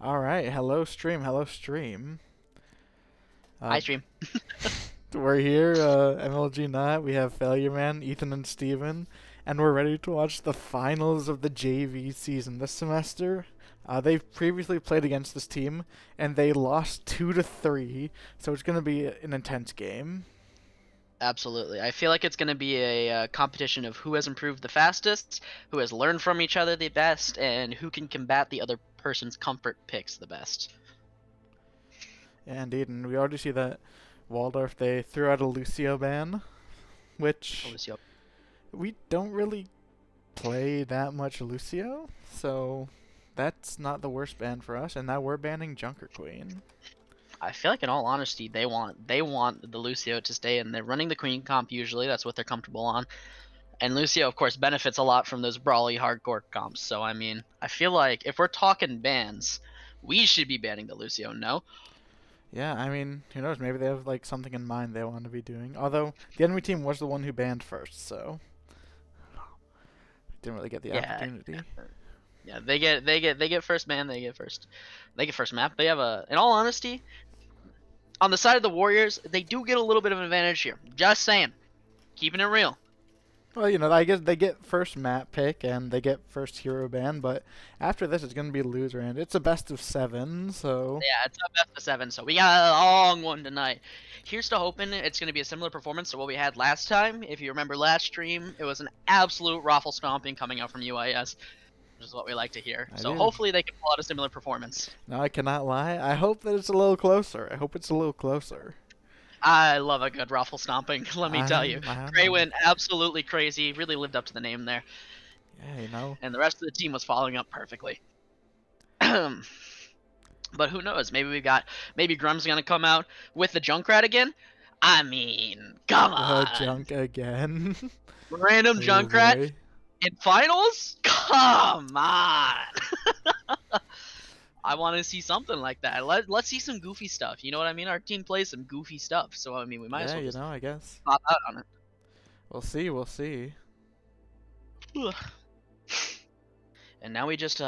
All right, hello stream, hello stream. Hi, Uh, stream. we're here, MLG Not. We have Failure Man, Ethan, and Steven, and we're ready to watch the finals of the JV season this semester. They've previously played against this team, and they lost 2-3, so it's gonna be an intense game. Absolutely. I feel like it's going to be a competition of who has improved the fastest, who has learned from each other the best, and who can combat the other person's comfort picks the best. Yeah, indeed, and we already see that Waldorf, they threw out a Lucio ban, which Lucio. we don't really play that much Lucio, so that's not the worst ban for us. And now we're banning Junker Queen. I feel like, in all honesty, they want the Lucio to stay, and they're running the Queen comp usually. That's what they're comfortable on. And Lucio, of course, benefits a lot from those brawly hardcore comps. So, I mean, I feel like if we're talking bans, we should be banning the Lucio, no? Yeah, I mean, who knows? Maybe they have like something in mind they want to be doing. Although the enemy team was the one who banned first, so didn't really get the opportunity. Yeah, they get first ban, they get first map. They have in all honesty, on the side of the Warriors, they do get a little bit of an advantage here. Just saying. Keeping it real. Well, you know, I guess they get first map pick and they get first hero ban, but after this it's gonna be loser, and it's a best of 7, so Yeah, it's a best of 7, so we got a long one tonight. Here's to hoping it's going to be a similar performance to what we had last time. If you remember last stream, it was an absolute raffle stomping coming out from UIS, which is what we like to hear. So hopefully they can pull out a similar performance. No, I cannot lie. I hope that it's a little closer. I hope it's a little closer. I love a good raffle stomping, let me tell you. Gray know. went absolutely crazy, really lived up to the name there. Yeah, you know. And the rest of the team was following up perfectly. But who knows? Maybe Grum's gonna come out with the Junkrat again. I mean, come on. Junk again. Random Junkrat in finals? Come on. I want to see something like that. Let's see some goofy stuff. You know what I mean? Our team plays some goofy stuff, so I mean, we might as well. Yeah, you know, I guess. Pop out on it. We'll see. We'll see. And now we just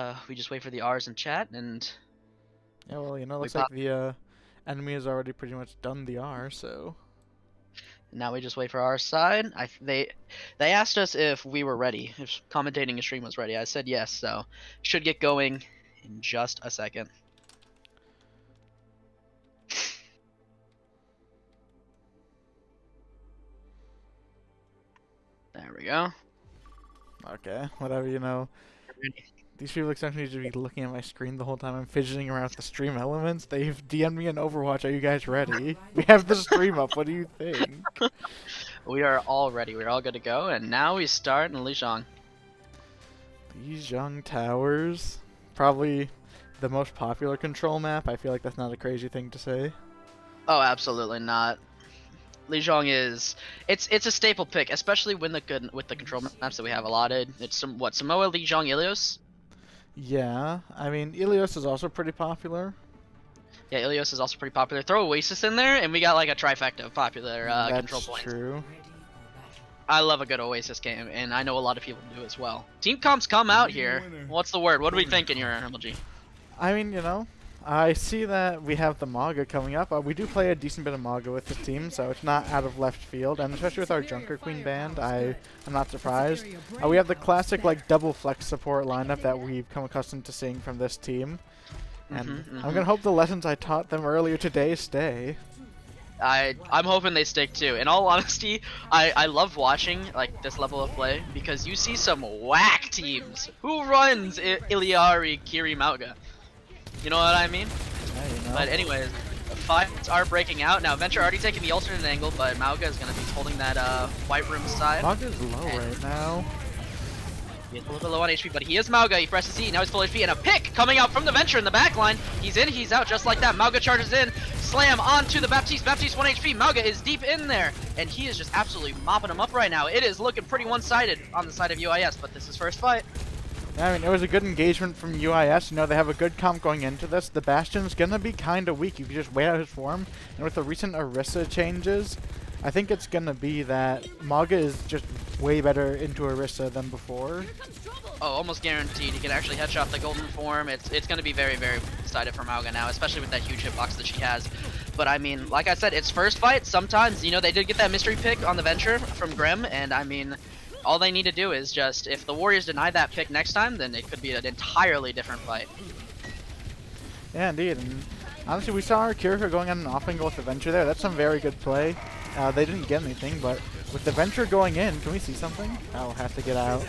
wait for the R's in chat, and yeah, well, you know, looks like the enemy has already pretty much done the R, so now we just wait for our side. They asked us if we were ready, if commentating a stream was ready. I said yes, so should get going in just a second. There we go. Okay, whatever, you know. These people expect me to be looking at my screen the whole time I'm fidgeting around with the stream elements. They've DM'd me in Overwatch. Are you guys ready? We have the stream up. What do you think? We are all ready. We're all good to go. And now we start in Lijang. Lijang Towers. Probably the most popular control map. I feel like that's not a crazy thing to say. Oh, absolutely not. Lijang is it's a staple pick, especially with the control maps that we have allotted. It's Samoa, Lijang, Ilios. Yeah, I mean Ilios is also pretty popular. Yeah, Ilios is also pretty popular. Throw Oasis in there, and we got like a trifecta of popular control points. That's true. I love a good Oasis game, and I know a lot of people do as well. Team comps come out here. What's the word? What are we thinking here, MLG? I mean, you know, I see that we have the Maga coming up. We do play a decent bit of Maga with the team, so it's not out of left field. And especially with our Junker Queen band, I'm not surprised. We have the classic like double flex support lineup that we've come accustomed to seeing from this team. And I'm gonna hope the lessons I taught them earlier today stay. I'm hoping they stick too. In all honesty, I love watching like this level of play because you see some whack teams. Who runs Iliari Kiri Mauga? You know what I mean? Yeah, you know. But anyways, the fights are breaking out. Now Venture already taking the alternate angle, but Mauga is going to be holding that white room side. Mauga's low right now. He's a little bit low on HP, but he is Mauga. He presses E, now he's full HP, and a pick coming out from the Venture in the back line. He's in, he's out, just like that. Mauga charges in, slam onto the Baptiste. Baptiste 1 HP. Mauga is deep in there, and he is just absolutely mopping him up right now. It is looking pretty one-sided on the side of UIS, but this is first fight. Yeah, I mean, it was a good engagement from UIS. You know, they have a good comp going into this. The Bastion's gonna be kind of weak. You can just wait out his form. And with the recent Orisa changes, I think it's gonna be that Maga is just way better into Orisa than before. Oh, almost guaranteed. He can actually headshot the golden form. It's going to be very, very decided for Mauga now, especially with that huge hitbox that she has. But I mean, like I said, it's first fight. Sometimes, you know, they did get that mystery pick on the Venture from Grim, and I mean, all they need to do is just, if the Warriors deny that pick next time, then it could be an entirely different fight. Yeah, indeed. And honestly, we saw our Kiriko going on an off angle with the Venture there. That's some very good play. They didn't get anything, but with the Venture going in, can we see something? I'll have to get out.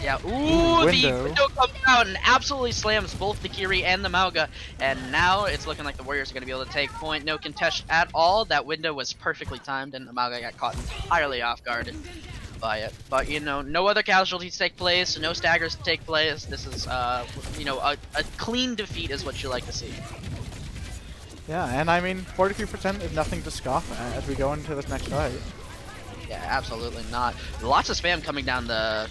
Yeah, ooh, window. The window comes out and absolutely slams both the Kiri and the Mauga. And now it's looking like the Warriors are going to be able to take point. No contest at all. That window was perfectly timed, and the Mauga got caught entirely off guard by it. But, you know, no other casualties take place, no staggers take place. This is, you know, a clean defeat is what you like to see. Yeah, and I mean, 43% is nothing to scoff at as we go into this next fight. Yeah, absolutely not. Lots of spam coming down the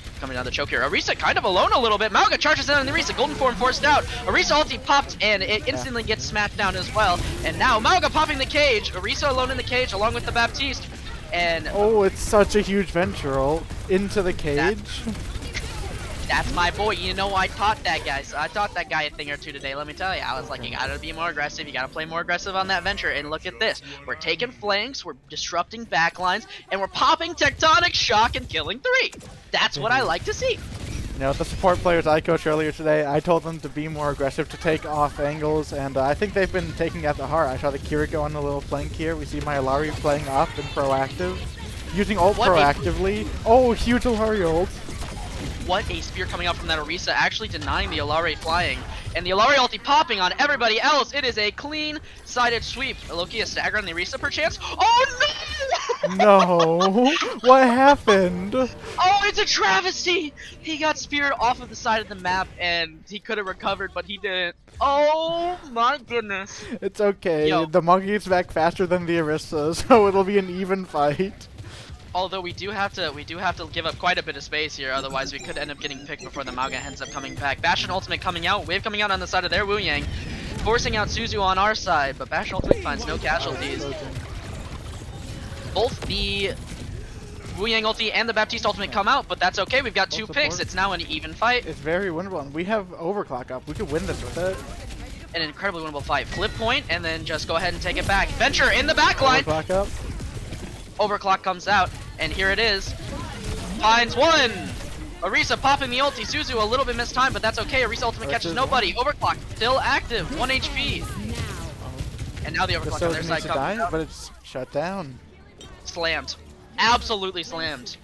choke here. Arisa kind of alone a little bit. Mauga charges in on the Arisa. Golden form forced out. Arisa ulti popped and it instantly gets smacked down as well. And now Mauga popping the cage. Arisa alone in the cage along with the Baptiste. And oh, it's such a huge venture ult into the cage. That's my boy. You know, I taught that guy. So I taught that guy a thing or two today. Let me tell you. I was like, you gotta be more aggressive. You gotta play more aggressive on that Venture. And look at this. We're taking flanks. We're disrupting backlines. And we're popping tectonic shock and killing 3. That's what I like to see. You know, the support players I coached earlier today, I told them to be more aggressive, to take off angles, and I think they've been taking at the heart. I saw the Kiriko on a little flank here. We see my Illari playing up and proactive, using ult proactively. Oh, huge Illari ult. What a spear coming out from that Arisa, actually denying the Illari flying. And the Illari ulti popping on everybody else. It is a clean-sided sweep. Loki a stagger on the Arisa perchance. Oh no! No! What happened? Oh, it's a travesty! He got speared off of the side of the map and he could have recovered, but he didn't. Oh my goodness. It's okay. Yo. The monkey gets back faster than the Arisa, so it'll be an even fight. Although we do have to give up quite a bit of space here, otherwise we could end up getting picked before the Mauga ends up coming back. Bastion ultimate coming out, wave coming out on the side of their Wu Yang, forcing out Suzu on our side, but Bastion ultimate finds no casualties. Both the Wu Yang ulti and the Baptiste ultimate come out, but that's okay. We've got 2 picks. It's now an even fight. It's very winnable, and we have overclock up. We could win this with it. An incredibly winnable fight. Flip point, and then just go ahead and take it back. Venture in the back line. Overclock up. Overclock comes out, and here it is. Finds 1! Arisa popping the ulti. Suzu a little bit missed time, but that's okay. Arisa ultimate catches nobody. Overclock still active. 1 HP. And now the overclock on their side comes out. But it's shut down. Slammed. Absolutely slammed.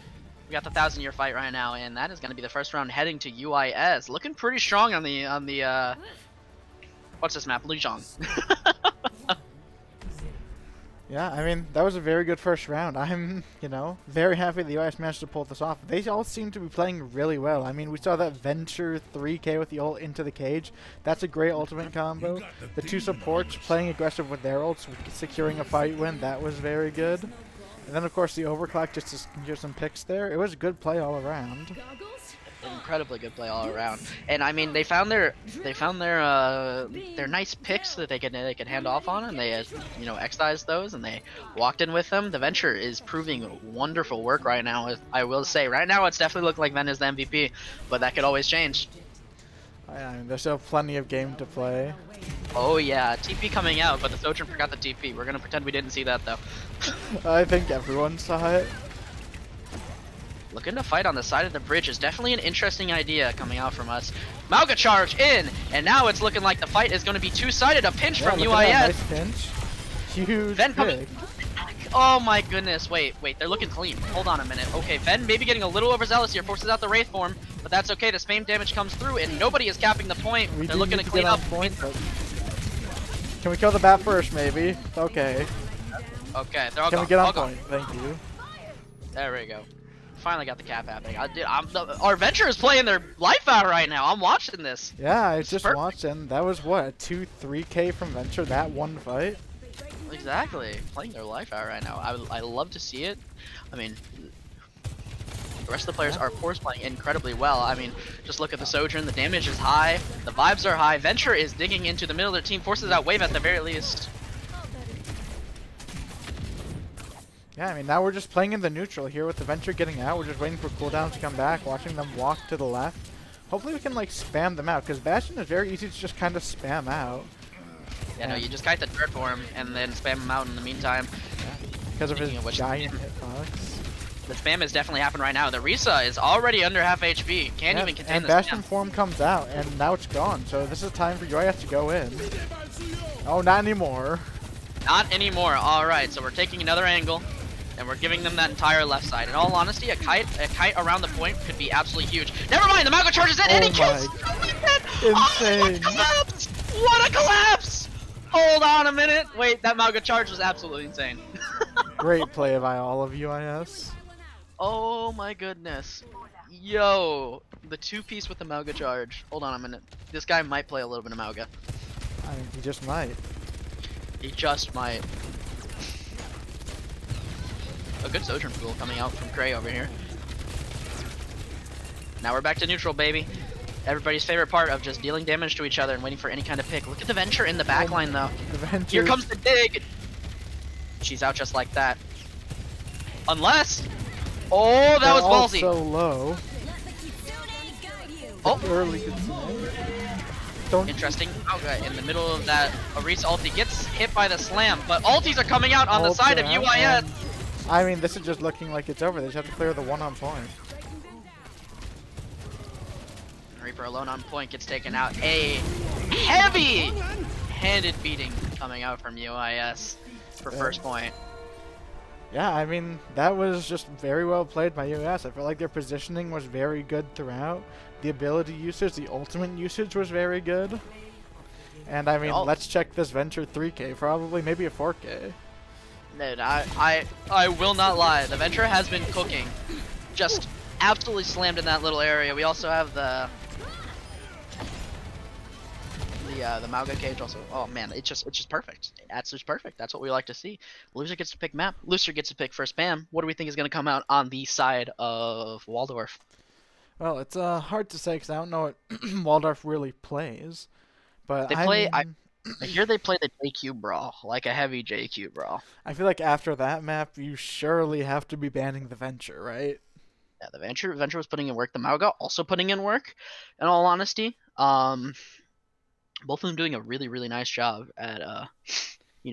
We got the 1,000-year fight right now, and that is going to be the first round heading to UIS. Looking pretty strong on the what's this map? Lijang. Yeah, I mean, that was a very good first round. I'm, you know, very happy the UIS managed to pull this off. They all seem to be playing really well. I mean, we saw that Venture 3K with the ult into the cage. That's a great ultimate combo. The 2 supports playing aggressive with their ults, securing a fight win. That was very good. And then, of course, the overclock just to secure some picks there. It was a good play all around. Incredibly good play all around, and I mean they found their nice picks that they could hand off on, and they you know excised those, and they walked in with them. The Venture is proving wonderful work right now. I will say right now it's definitely looking like Ven is the MVP, but that could always change. I mean, there's still plenty of game to play. Oh yeah, TP coming out, but the Sojourn forgot the TP. We're gonna pretend we didn't see that though. I think everyone saw it. Looking to fight on the side of the bridge is definitely an interesting idea coming out from us. Mauga charge in, and now it's looking like the fight is going to be 2-sided. A pinch from UIS. Nice pinch. Huge Ven pick. Oh my goodness, wait, they're looking clean. Hold on a minute. Okay, Ven maybe getting a little overzealous here, forces out the Wraith form, but that's okay. The spam damage comes through, and nobody is capping the point. They're looking to clean up. Point, can we kill the bat first, maybe? Okay. Okay, they're all Can gone. we get on all point? Gone. Thank you. There we go. Finally got the cap happening. Our Venture is playing their life out right now. I'm watching this. Yeah, I just watched, and that was what, a 2-3K from Venture, that one fight? Exactly. Playing their life out right now. I love to see it. I mean, the rest of the players are, of course, playing incredibly well. I mean, just look at the Sojourn. The damage is high. The vibes are high. Venture is digging into the middle of their team, forces out Wave at the very least. Yeah, I mean, now we're just playing in the neutral here with the Venture getting out. We're just waiting for cooldowns to come back, watching them walk to the left. hopefully we can like spam them out, because Bastion is very easy to just kind of spam out. Yeah, no, you just kite the dirt for him and then spam him out in the meantime. Because of his Speaking of which, giant hitbox. The spam is definitely happening right now. The Risa is already under half HP. Can't even contain the Bastion spam. form comes out, and now it's gone. So this is time for UIS to go in. Oh, not anymore. Not anymore. All right, so we're taking another angle, and we're giving them that entire left side. In all honesty, a kite around the point could be absolutely huge. Never mind, the Micah charges in, and he kills it. Insane. Oh, what a collapse! What a collapse! Hold on a minute. Wait, that Mauga charge was absolutely insane. Great play by all of UIS. Oh my goodness. Yo, the two-piece with the Mauga charge. Hold on a minute. This guy might play a little bit of Mauga. I mean, he just might. He just might. A good Sojourn pool coming out from Cray over here. Now we're back to neutral, baby. Everybody's favorite part of just dealing damage to each other and waiting for any kind of pick. Look at the Venture in the backline, though. The Venture. Here comes the dig! She's out just like that. Unless... Oh, that was ballsy! So low. Oh! Early Don't... Interesting. Okay, in the middle of that, Aris ulti gets hit by the slam, but ultis are coming out on the side of UIS! I mean, this is just looking like it's over. They just have to clear the one on point. Reaper alone on point gets taken out. A heavy-handed beating coming out from UIS for first point. Yeah, I mean, that was just very well played by UIS. I feel like their positioning was very good throughout. The ability usage, the ultimate usage was very good. And I mean, let's check this Venture 3K, probably, maybe a 4K. Dude, I will not lie. The Venture has been cooking. Just absolutely slammed in that little area. We also have the Mauga cage also. Oh man, it's just perfect. That's just perfect. That's what we like to see. Loser gets to pick map. Loser gets to pick first spam. What do we think is going to come out on the side of Waldorf? Well, it's hard to say because I don't know what Waldorf really plays. But I hear they play the JQ brawl, like a heavy JQ brawl. I feel like after that map, you surely have to be banning the Venture, right? Yeah, the Venture was putting in work. The Mauga also putting in work. In all honesty, both of them doing a really, really nice job at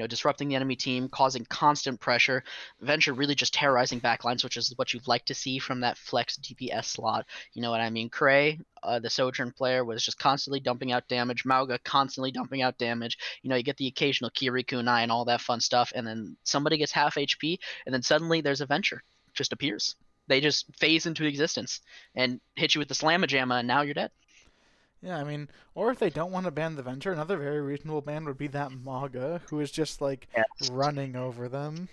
disrupting the enemy team, causing constant pressure. Venture really just terrorizing backlines, which is what you'd like to see from that flex DPS slot. You know what I mean? Cray, the Sojourn player, was just constantly dumping out damage. Mauga constantly dumping out damage. You know, you get the occasional Kiri Kunai and all that fun stuff, and then somebody gets half HP, and then suddenly there's a Venture. Just appears. They just phase into existence and hit you with the Slamma-Jamma, and now you're dead. Yeah, I mean, or if they don't want to ban the Venture, another very reasonable ban would be that Mauga, who is just like running over them.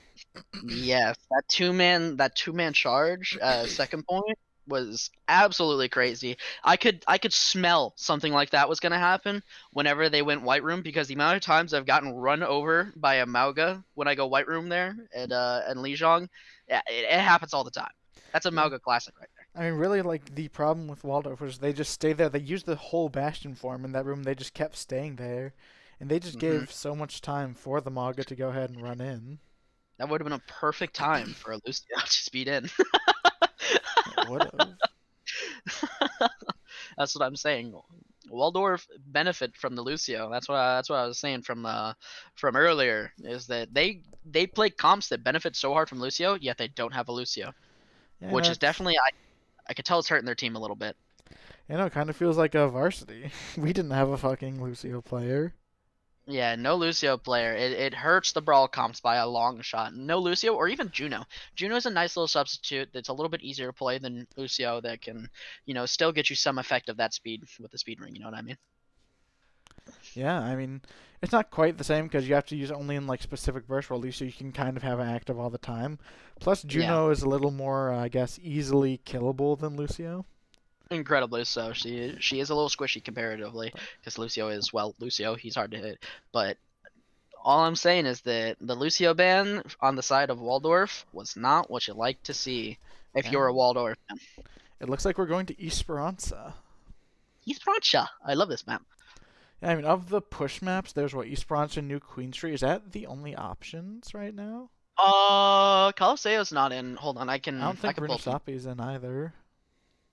Yes, that two-man charge, second point, was absolutely crazy. I could smell something like that was gonna happen whenever they went White Room, because the amount of times I've gotten run over by a Mauga when I go White Room there at Lijang, yeah, it happens all the time. That's a Mauga classic right there. I mean, really, like, the problem with Waldorf was they just stay there. They used the whole Bastion form in that room. They just kept staying there. And they just gave so much time for the Mauga to go ahead and run in. That would have been a perfect time for a Lucio to speed in. Would have. That's what I'm saying. Waldorf benefit from the Lucio. That's what I was saying from earlier, is that they play comps that benefit so hard from Lucio, yet they don't have a Lucio. Yeah, which is definitely, I could tell it's hurting their team a little bit. You know, it kind of feels like a varsity. We didn't have a fucking Lucio player. Yeah, no Lucio player. It hurts the brawl comps by a long shot. No Lucio, or even Juno. Juno's a nice little substitute that's a little bit easier to play than Lucio, that can, still get you some effect of that speed with the speed ring, you know what I mean? Yeah, I mean, it's not quite the same because you have to use it only in like specific bursts, where Lucio you can kind of have it active all the time. Plus, Juno is a little more, I guess, easily killable than Lucio. Incredibly so. She is a little squishy comparatively, because Lucio is, well, Lucio, he's hard to hit. But all I'm saying is that the Lucio ban on the side of Waldorf was not what you like to see if you're a Waldorf fan. It looks like we're going to Esperanca. Esperanca! I love this map. Yeah, I mean, of the push maps, there's Esperanca, New Queen Street. Is that the only options right now? Coliseo's not in. Hold on, I don't think Bruno Sapi's in either.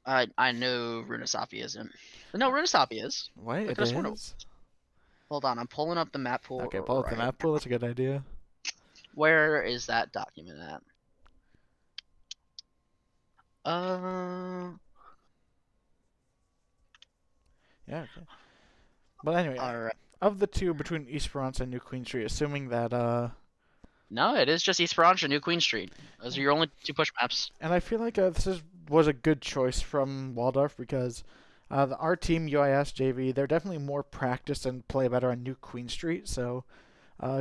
I know Runasapi isn't. But no, Runasapi is. Wait, I it could've sworn is? Hold on, I'm pulling up the map pool. Okay, pull up the map pool. That's a good idea. Where is that document at? Uh. Yeah, okay. But anyway, Alright. of the two between Esperanca and New Queen Street, assuming that, No, it is just Esperanca, New Queen Street. Those are your only two push maps. and I feel like was a good choice from Waldorf because our team, UIS, JV, they're definitely more practiced and play better on New Queen Street, so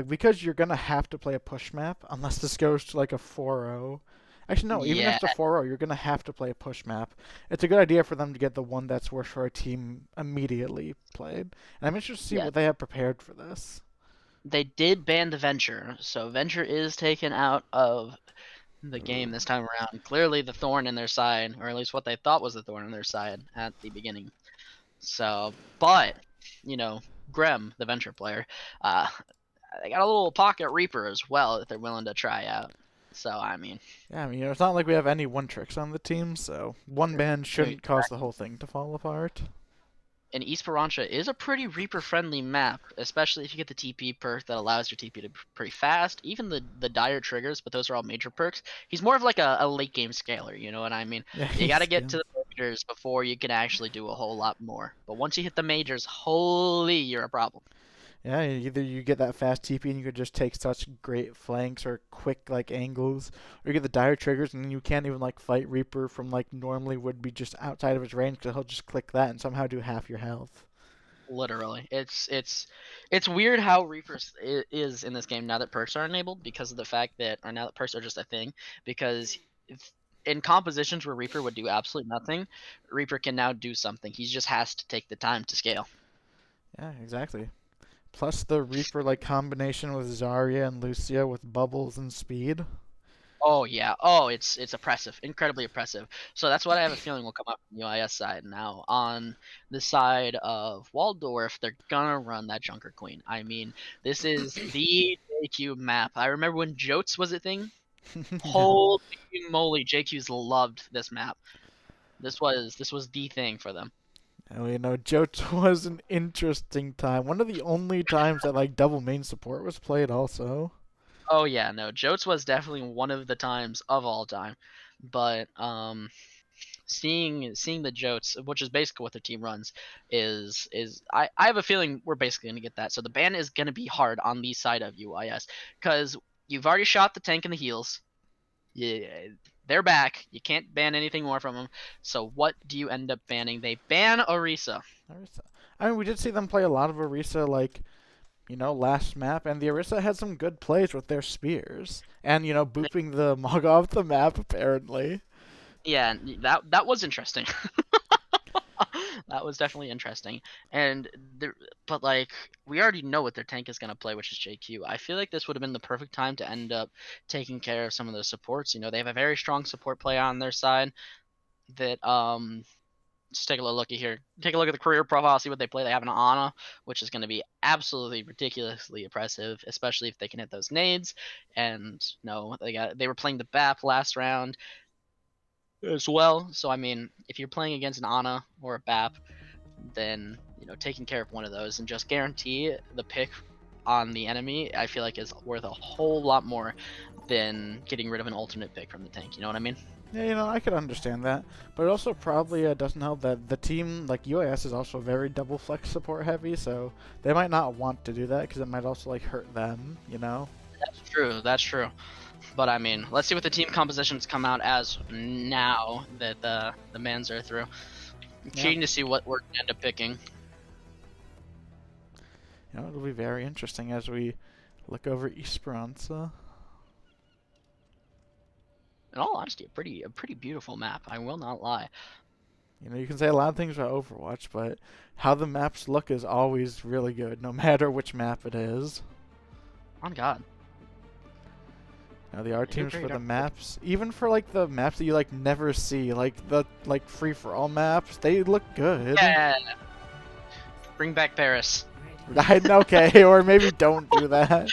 because you're going to have to play a push map, unless this goes to like a 4-0. Actually, no, even if Yeah, it's a 4-0, you're going to have to play a push map. It's a good idea for them to get the one that's worse for our team immediately played. And I'm interested to see yeah. what they have prepared for this. They did ban the Venture, so Venture is taken out of the game this time around. Clearly the thorn in their side, or at least what they thought was the thorn in their side at the beginning. So, but, you know, Grem, the Venture player, they got a little pocket Reaper as well that they're willing to try out. So, I mean... Yeah, I mean, it's not like we have any one-tricks on the team, so one ban shouldn't cause the whole thing to fall apart. And Esperanca is a pretty Reaper-friendly map, especially if you get the TP perk that allows your TP to be pretty fast. Even the dire triggers, but those are all major perks. He's more of like a late-game scaler, you know what I mean? Yeah, You gotta get to the majors before you can actually do a whole lot more. But once you hit the majors, holy, you're a problem. Yeah, either you get that fast TP and you could just take such great flanks or quick like angles, or you get the dire triggers and you can't even like fight Reaper from like normally would be just outside of his range because he'll just click that and somehow do half your health. Literally, it's weird how Reaper is in this game now that perks are enabled because of the fact that, or now that perks are just a thing, because in compositions where Reaper would do absolutely nothing, Reaper can now do something. He just has to take the time to scale. Yeah, exactly. Plus the Reaper like combination with Zarya and Lucia with bubbles and speed. Oh yeah. Oh, it's oppressive, incredibly oppressive. So that's what I have a feeling will come up from the UIS side. Now on the side of Waldorf, they're gonna run that Junker Queen. I mean, this is the JQ map. I remember when Jotes was a thing. Holy moly, JQ's loved this map. This was the thing for them. And you know, Jotes was an interesting time. One of the only times that like double main support was played also. Oh yeah, no, Jotes was definitely one of the times of all time. But seeing the Jotes, which is basically what their team runs, is I have a feeling we're basically gonna get that. So the ban is gonna be hard on the side of UIS because you've already shot the tank and the heals. Yeah, they're back. You can't ban anything more from them. So what do you end up banning? They ban Orisa. I mean, we did see them play a lot of Orisa, like, you know, last map, and the Orisa had some good plays with their spears, and you know, booping the Mog off the map apparently. Yeah, that was interesting. That was definitely interesting. And but like we already know what their tank is gonna play, which is JQ. I feel like this would have been the perfect time to end up taking care of some of those supports. You know, they have a very strong support play on their side. That just take a little looky here. Take a look at the career profile, see what they play. They have an Ana, which is going to be absolutely ridiculously oppressive, especially if they can hit those nades. And no, they were playing the BAP last round as well. So I mean, if you're playing against an Ana or a BAP, then you know taking care of one of those and just guarantee the pick on the enemy, I feel like is worth a whole lot more than getting rid of an alternate pick from the tank. You know what I mean? Yeah, you know, I could understand that, but it also probably doesn't help that the team, like UIS, is also very double flex support heavy, so they might not want to do that because it might also like hurt them, you know? That's true. That's true. But I mean, let's see what the team compositions come out as now that the mans are through. I'm keen to see what we're gonna end up picking. You know, it'll be very interesting as we look over Esperanca. In all honesty, a pretty beautiful map. I will not lie. You know, you can say a lot of things about Overwatch, but how the maps look is always really good, no matter which map it is. On God. Now the art teams for the maps, even for like the maps that you like never see, like the free for all maps, they look good. Yeah. Bring back Paris. Okay, or maybe don't do that.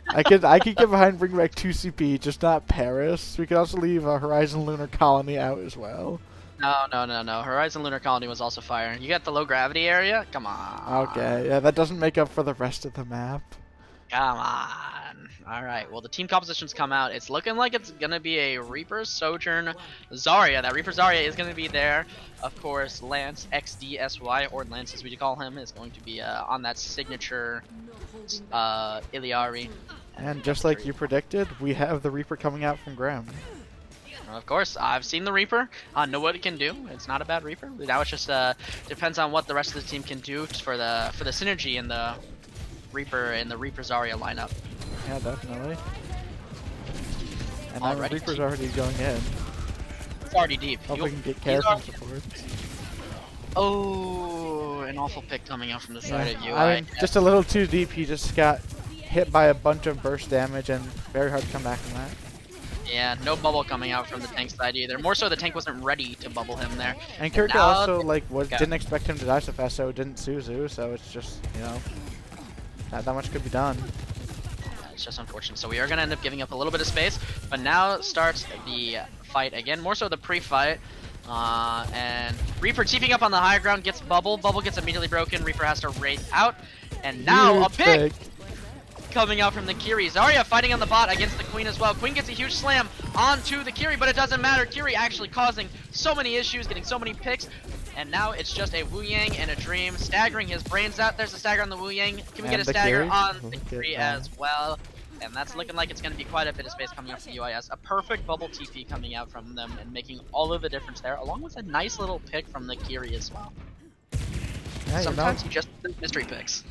I could get behind bringing back 2CP, just not Paris. We could also leave Horizon Lunar Colony out as well. No. Horizon Lunar Colony was also fire. You got the low gravity area? Come on. Okay, yeah, that doesn't make up for the rest of the map. Come on. Alright, well the team compositions come out. It's looking like it's gonna be a Reaper, Sojourn, Zarya. That Reaper Zarya is gonna be there. Of course, Lance, XDSY, or Lance as we call him, is going to be on that signature Iliari. And just like you predicted, we have the Reaper coming out from ground. Of course, I've seen the Reaper. I know what it can do. It's not a bad Reaper. Now it just depends on what the rest of the team can do for the synergy in the Reaper Zarya lineup. Yeah, definitely. And now Already Reaper's deep. already going in. It's already deep. Hope we can get careful support. Oh, an awful pick coming out from the side of UI. I mean, just a little too deep. He just got hit by a bunch of burst damage and very hard to come back from that. Yeah, no bubble coming out from the tank side either. More so the tank wasn't ready to bubble him there. And Kiriko also didn't expect him to die so fast, so didn't Suzu, so it's just, you know, not that much could be done. It's just unfortunate. So we are going to end up giving up a little bit of space, but now starts the fight again, more so the pre-fight. And Reaper TPing up on the higher ground gets bubble. Bubble gets immediately broken. Reaper has to race out. And now Huge a pick coming out from the Kiri. Zarya fighting on the bot against the Queen as well. Queen gets a huge slam onto the Kiri, but it doesn't matter. Kiri actually causing so many issues, getting so many picks. And now it's just a Wu Yang and a Dream staggering his brains out. There's a stagger on the Wu Yang. Can we get a stagger on the Kiri as well? And that's looking like it's going to be quite a bit of space coming up from UIS. A perfect bubble TP coming out from them and making all of the difference there, along with a nice little pick from the Kiri as well. Yeah, Sometimes you just mystery picks.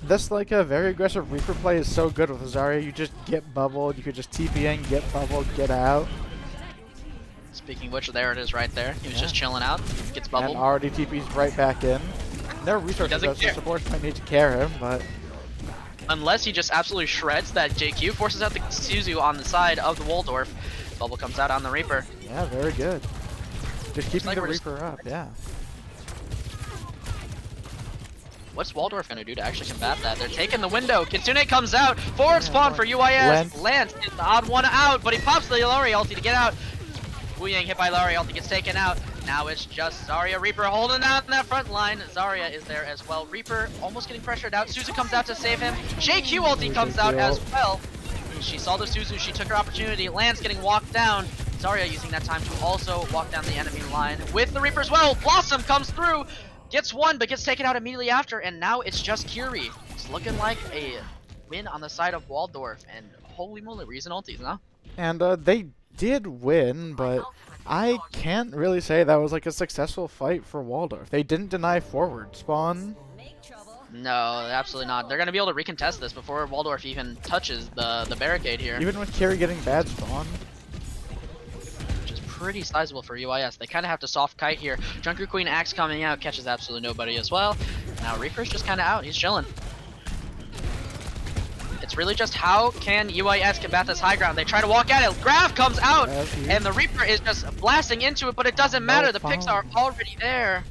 This like a very aggressive Reaper play is so good with Zarya. You just get bubbled, you could just TP in, get bubbled, get out. Speaking of which, there it is right there. He was just chilling out, gets bubbled. And already TP's right back in. No resources, so supports might need to carry him, but... Unless he just absolutely shreds that JQ, forces out the Suzu on the side of the Waldorf. Bubble comes out on the Reaper. Yeah, very good. Just keeping the Reaper up, yeah. What's Waldorf going to do to actually combat that? They're taking the window. Kitsune comes out. Forward spawn for UIS. Lance is the odd one out, but he pops the Ilari ulti to get out. Wu Yang hit by Ilari ulti gets taken out. Now it's just Zarya. Reaper holding out in that front line. Zarya is there as well. Reaper almost getting pressured out. Suzu comes out to save him. JQ ulti comes out as well. She saw the Suzu. She took her opportunity. Lance getting walked down. Zarya using that time to also walk down the enemy line with the Reaper as well. Blossom comes through. Gets one, but gets taken out immediately after, and now it's just Kiri. It's looking like a win on the side of Waldorf, and holy moly, reason ultis, huh? And they did win, but I can't really say that was like a successful fight for Waldorf. They didn't deny forward spawn. No, absolutely not. They're going to be able to recontest this before Waldorf even touches the barricade here. Even with Kiri getting bad spawn. Pretty sizable for UIS. They kind of have to soft kite here. Junker Queen Axe coming out, catches absolutely nobody as well. Now Reaper's just kind of out. He's chilling. It's really just how can UIS combat this high ground. They try to walk at it. Graf comes out, and the Reaper is just blasting into it, but it doesn't matter. The picks are already there.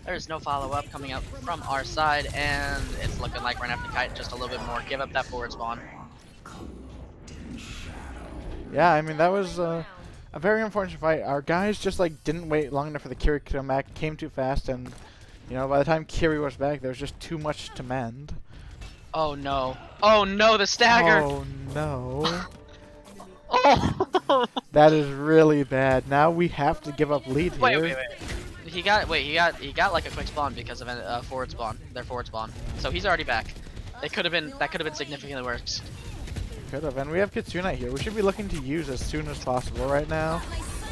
There's no follow-up coming up from our side, and it's looking like we're going to have to kite just a little bit more. Give up that forward spawn. Yeah, I mean, that was... a very unfortunate fight. Our guys just like didn't wait long enough for the Kiri to come back, came too fast, and you know, by the time Kiri was back, there was just too much to mend. Oh no. Oh no, the stagger! Oh no. Oh! That is really bad. Now we have to give up lead here. Wait. He got like a quick spawn because of a forward spawn. Their forward spawn. So he's already back. That could have been significantly worse. Could have, and we have Kitsune here. We should be looking to use as soon as possible right now.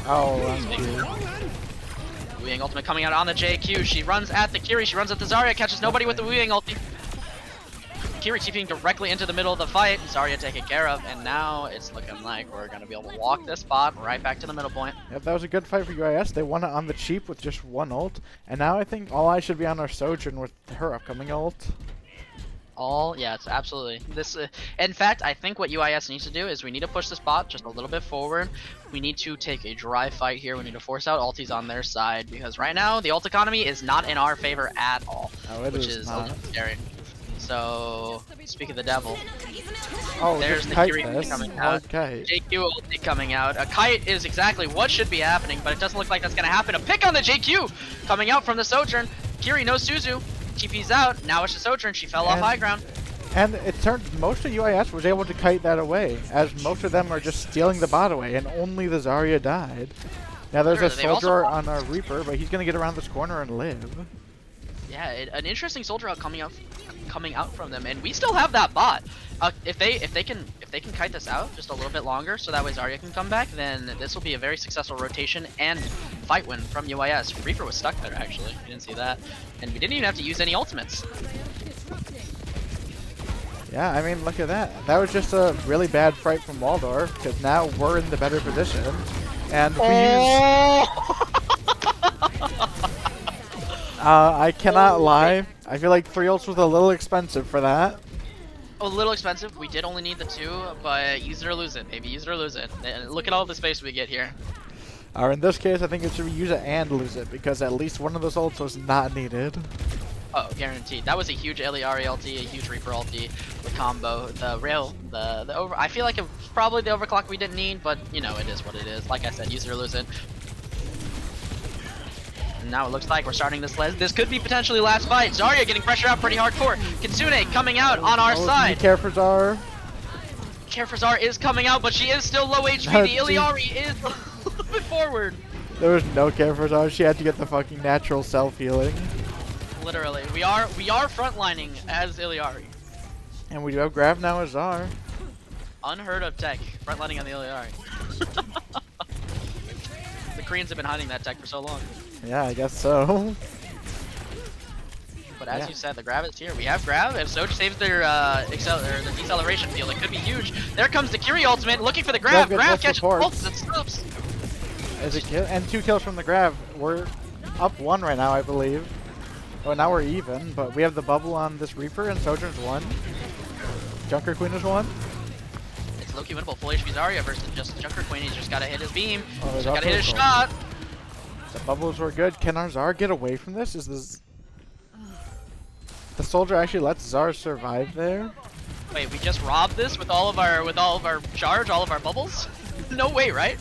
Oh, Wu Yang ultimate coming out on the JQ. She runs at the Kiri. She runs at the Zarya. Catches nobody with the Wu Yang ulti. Kiri TPing directly into the middle of the fight. Zarya taken care of, and now it's looking like we're going to be able to walk this spot right back to the middle point. Yep, that was a good fight for UIS. They won it on the cheap with just one ult, and now I think all eyes should be on our Sojourn with her upcoming ult. Yeah, it's absolutely. In fact, I think what UIS needs to do is we need to push this bot just a little bit forward. We need to take a dry fight here. We need to force out ultis on their side because right now the ult economy is not in our favor at all, which is a little scary. So, speak of the devil. Oh, There's the kite Kiri this. coming out. Okay. JQ ulti coming out. A kite is exactly what should be happening, but it doesn't look like that's gonna happen. A pick on the JQ coming out from the Sojourn. Kiri no Suzu. TP's out. Now it's the Sojourn. She fell off high ground. And it turned most of UIS was able to kite that away, as most of them are just stealing the bot away, and only the Zarya died. Now there's a soldier on a Reaper, but he's gonna get around this corner and live. Yeah, an interesting soldier out coming out from them, and we still have that bot. If they can kite this out just a little bit longer, so that way Zarya can come back, then this will be a very successful rotation and fight win from UIS. Reaper was stuck there actually. You didn't see that, and we didn't even have to use any ultimates. Yeah, I mean, look at that. That was just a really bad fight from Waldorf, because now we're in the better position, and we I cannot lie. I feel like 3 ults was a little expensive for that. A little expensive. We did only need the 2, but use it or lose it. Maybe use it or lose it. And look at all the space we get here. Or in this case, I think it should be use it and lose it, because at least one of those ults was not needed. Oh, guaranteed. That was a huge Eliari ulti, a huge Reaper ulti, the combo, the rail, the over. I feel like it was probably the overclock we didn't need, but you know, it is what it is. Like I said, use it or lose it. And now it looks like we're starting this. This could be potentially last fight. Zarya getting pressure out pretty hardcore. Kitsune coming out on our side. Care for Zar. Care for Zar is coming out, but she is still low HP. The Eliari is a little bit forward. There was no care for Zar. She had to get the fucking natural self healing. Literally, we are frontlining as Eliari. And we do have grab now as Zar. Unheard of tech, frontlining on the Eliari. The Koreans have been hiding that tech for so long. Yeah, I guess so. But as you said, the grab is here. We have grab. If Soj saves their the deceleration field, it could be huge. There comes the Kiri ultimate, looking for the grab. Grab catches both and stops. Is it kill? And 2 kills from the grab. We're up 1 right now, I believe. Oh, now we're even, but we have the bubble on this Reaper, and Sojourn's 1. Junker Queen is 1. It's low-key winnable. Full HP Zarya versus just Junker Queen. He's just gotta hit his beam. Oh, just gotta hit his shot. The bubbles were good. Can our Zar get away from this? Is this... The soldier actually lets Zar survive there? Wait, we just robbed this with all of our charge, all of our bubbles? No way, right?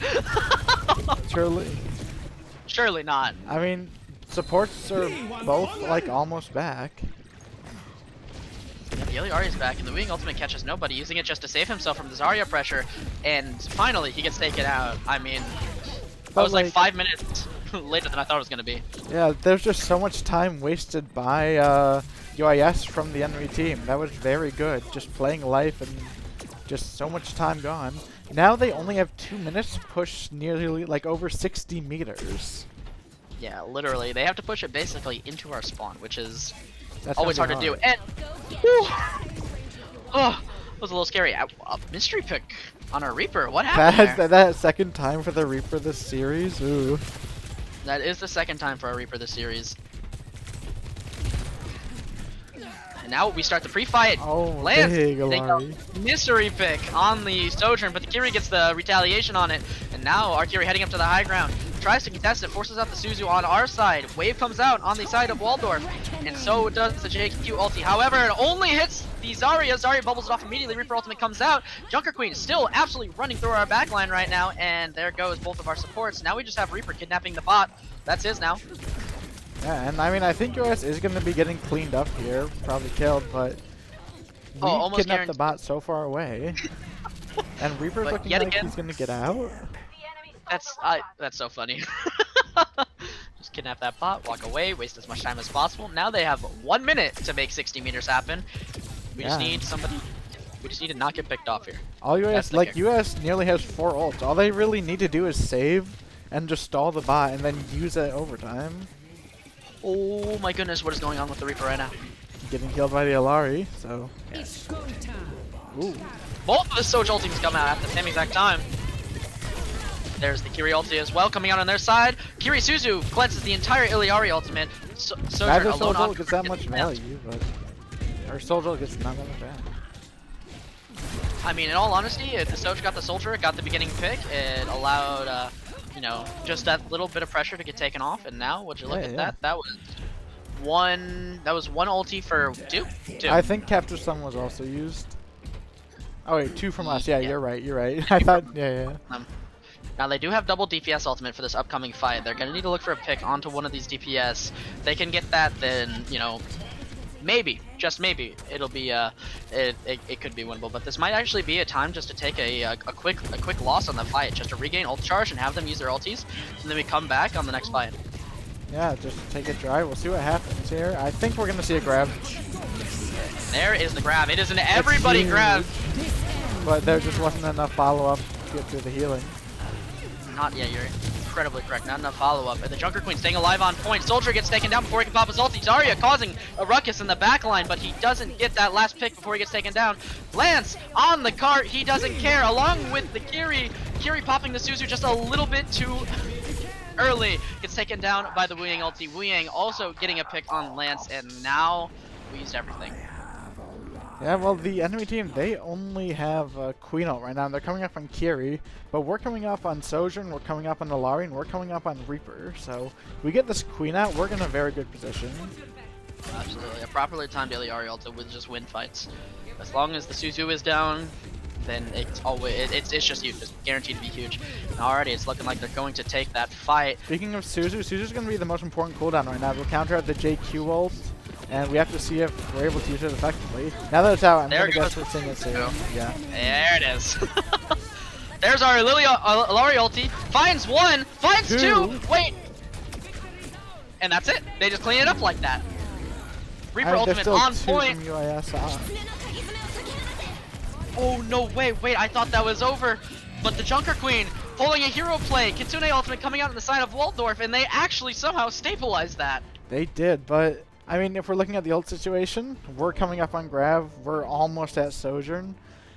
Surely not. I mean, supports are both like almost back. Yeah, the Eliari is back, and the Wing ultimate catches nobody, using it just to save himself from the Zarya pressure, and finally he gets taken out. I mean, that was like 5 minutes later than I thought it was gonna be. Yeah, there's just so much time wasted by UIS from the enemy team. That was very good, just playing life and just so much time gone. Now they only have 2 minutes to push nearly like over 60 meters. Yeah, literally. They have to push it basically into our spawn, which is That's always hard to do. And oh, it was a little scary. A mystery pick on our Reaper. What happened there? That second time for the Reaper this series? Ooh. That is the second time for our Reaper this series. And now we start the pre-fight. Oh, Lance, big they go Eliari. mystery pick on the Sojourn, but the Kiri gets the retaliation on it. And now our Kiri heading up to the high ground. Tries to contest it, forces out the Suzu on our side. Wave comes out on the side of Waldorf, and so does the JQ ulti. However, it only hits the Zarya. Zarya bubbles it off immediately. Reaper ultimate comes out. Junker Queen still absolutely running through our backline right now, and there goes both of our supports. Now we just have Reaper kidnapping the bot. That's his now. Yeah, and I mean, I think US is going to be getting cleaned up here, probably killed, but we kidnapped the bot so far away. And Reaper's looking like he's going to get out. That's so funny. Just kidnap that bot, walk away, waste as much time as possible. Now they have 1 minute to make 60 meters happen. We just need somebody. We just need to not get picked off here. All US, like US nearly has 4 ults. All they really need to do is save and just stall the bot and then use it overtime. Oh my goodness, what is going on with the Reaper right now? Getting killed by the Eliari, so. Yeah. Ooh. Both of the Soj ultimates come out at the same exact time. There's the Kiri ulti as well coming out on their side. Kiri Suzu cleanses the entire Eliari ultimate. Neither Sojo gets that much value, but our Sojo gets not that much value. I mean, in all honesty, if the Soj got the Soldier, it got the beginning pick, it allowed, you know, just that little bit of pressure to get taken off. And now, would you look at that? That was one ulti for two. I think Capture Stun was also used. Oh wait, 2 from us. Yeah, Yeah. you're right. You're right. I thought. Yeah. Now they do have double DPS ultimate for this upcoming fight. They're gonna need to look for a pick onto one of these DPS. If they can get that, then you know, maybe, just maybe, it'll be it could be winnable. But this might actually be a time just to take a quick loss on the fight, just to regain ult charge and have them use their ultis, and then we come back on the next fight. Yeah, just take it dry. We'll see what happens here. I think we're gonna see a grab. There is the grab. It is an everybody grab. But there just wasn't enough follow-up to get through the healing. Not yet, you're incredibly correct. Not enough follow-up. And the Junker Queen staying alive on point. Soldier gets taken down before he can pop his ulti. Zarya causing a ruckus in the back line, but he doesn't get that last pick before he gets taken down. Lance on the cart, he doesn't care, along with the Kiri. Kiri popping the Suzu just a little bit too early. Gets taken down by the Wu Yang ulti. Wu Yang also getting a pick on Lance, and now we used everything. Yeah, well, the enemy team, they only have Queen ult right now. They're coming up on Kiri, but we're coming up on Sojourn, we're coming up on Illari, and we're coming up on Reaper. So we get this Queen out, we're in a very good position. Absolutely. A properly timed Illari ulti would just win fights. As long as the Suzu is down, then it's always it's just huge. It's guaranteed to be huge. And already it's looking like they're going to take that fight. Speaking of Suzu, Suzu's going to be the most important cooldown right now. We'll counter out the JQ ult. And we have to see if we're able to use it effectively. Now that it's out, I'm going to guess we're seeing it soon. Yeah. There it is. There's our Illari ulti. Finds one, finds two. Wait. And that's it. They just clean it up like that. Reaper ultimate on point. From UIS. Oh no, wait, I thought that was over. But the Junker Queen pulling a hero play. Kitsune ultimate coming out on the side of Waldorf, and they actually somehow stabilized that. They did, but I mean, if we're looking at the ult situation, we're coming up on Grav, we're almost at Sojourn,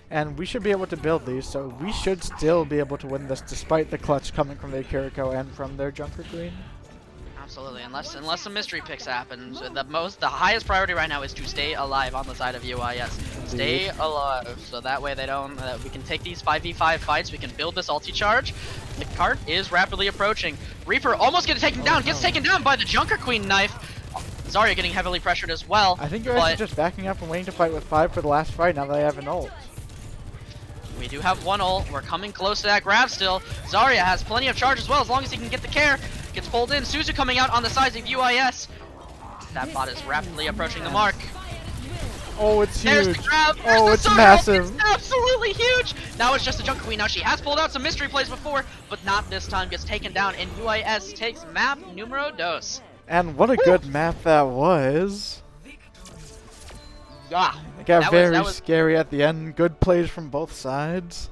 and we should be able to build these, so we should still be able to win this despite the clutch coming from their Kiriko and from their Junker Queen. Absolutely, unless some mystery picks happen. So the highest priority right now is to stay alive on the side of UIS. Stay alive, so that way they don't. We can take these 5v5 fights. We can build this ulti charge. The cart is rapidly approaching. Reaper almost gets taken down. Gets taken down by the Junker Queen knife. Zarya getting heavily pressured as well. I think you're actually just backing up and waiting to fight with 5 for the last fight now that they have an ult. We do have one ult. We're coming close to that grab still. Zarya has plenty of charge as well, as long as he can get the care. Gets pulled in. Suzu coming out on the sides of UIS. That bot is rapidly approaching the mark. Oh, it's huge. There's the grab. Oh, it's massive. It's absolutely huge. Now it's just a Junker Queen. Now she has pulled out some mystery plays before, but not this time. Gets taken down, and UIS takes map numero dos. And what a good map that was. Yeah. It got very scary at the end. Good plays from both sides.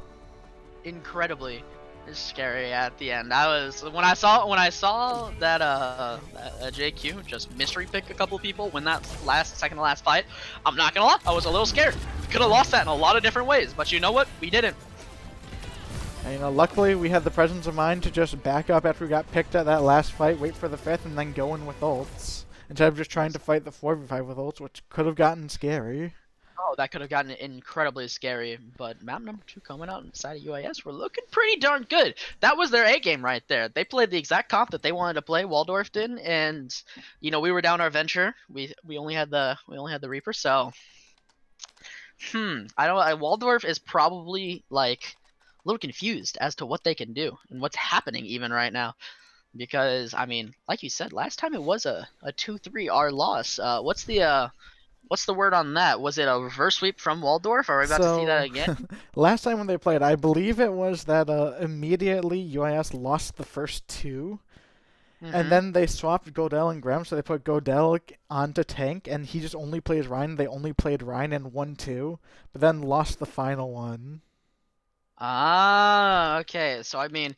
Incredibly scary at the end. I was when I saw that JQ just mystery pick a couple people win that second to last fight. I'm not gonna lie, I was a little scared. Could have lost that in a lot of different ways, but you know what? We didn't. And you know, luckily we had the presence of mind to just back up after we got picked at that last fight, wait for the 5th, and then go in with ults. Instead of just trying to fight the 4v5 with ults, which could have gotten scary. Oh, that could have gotten incredibly scary, but map number 2 coming out inside of UIS, we're looking pretty darn good. That was their A game right there. They played the exact comp that they wanted to play, Waldorf did, and you know, we were down our venture. We only had the Reaper, so Waldorf is probably like a little confused as to what they can do and what's happening even right now. Because I mean, like you said, last time it was a 2-3 loss. What's the word on that? Was it a reverse sweep from Waldorf? Are we about to see that again? Last time when they played, I believe it was that immediately UIS lost the first 2. And then they swapped Godel and Graham, so they put Godel onto tank, and he just only plays Ryan. They only played Ryan in 1-2, but then lost the final one. Ah, okay. So I mean,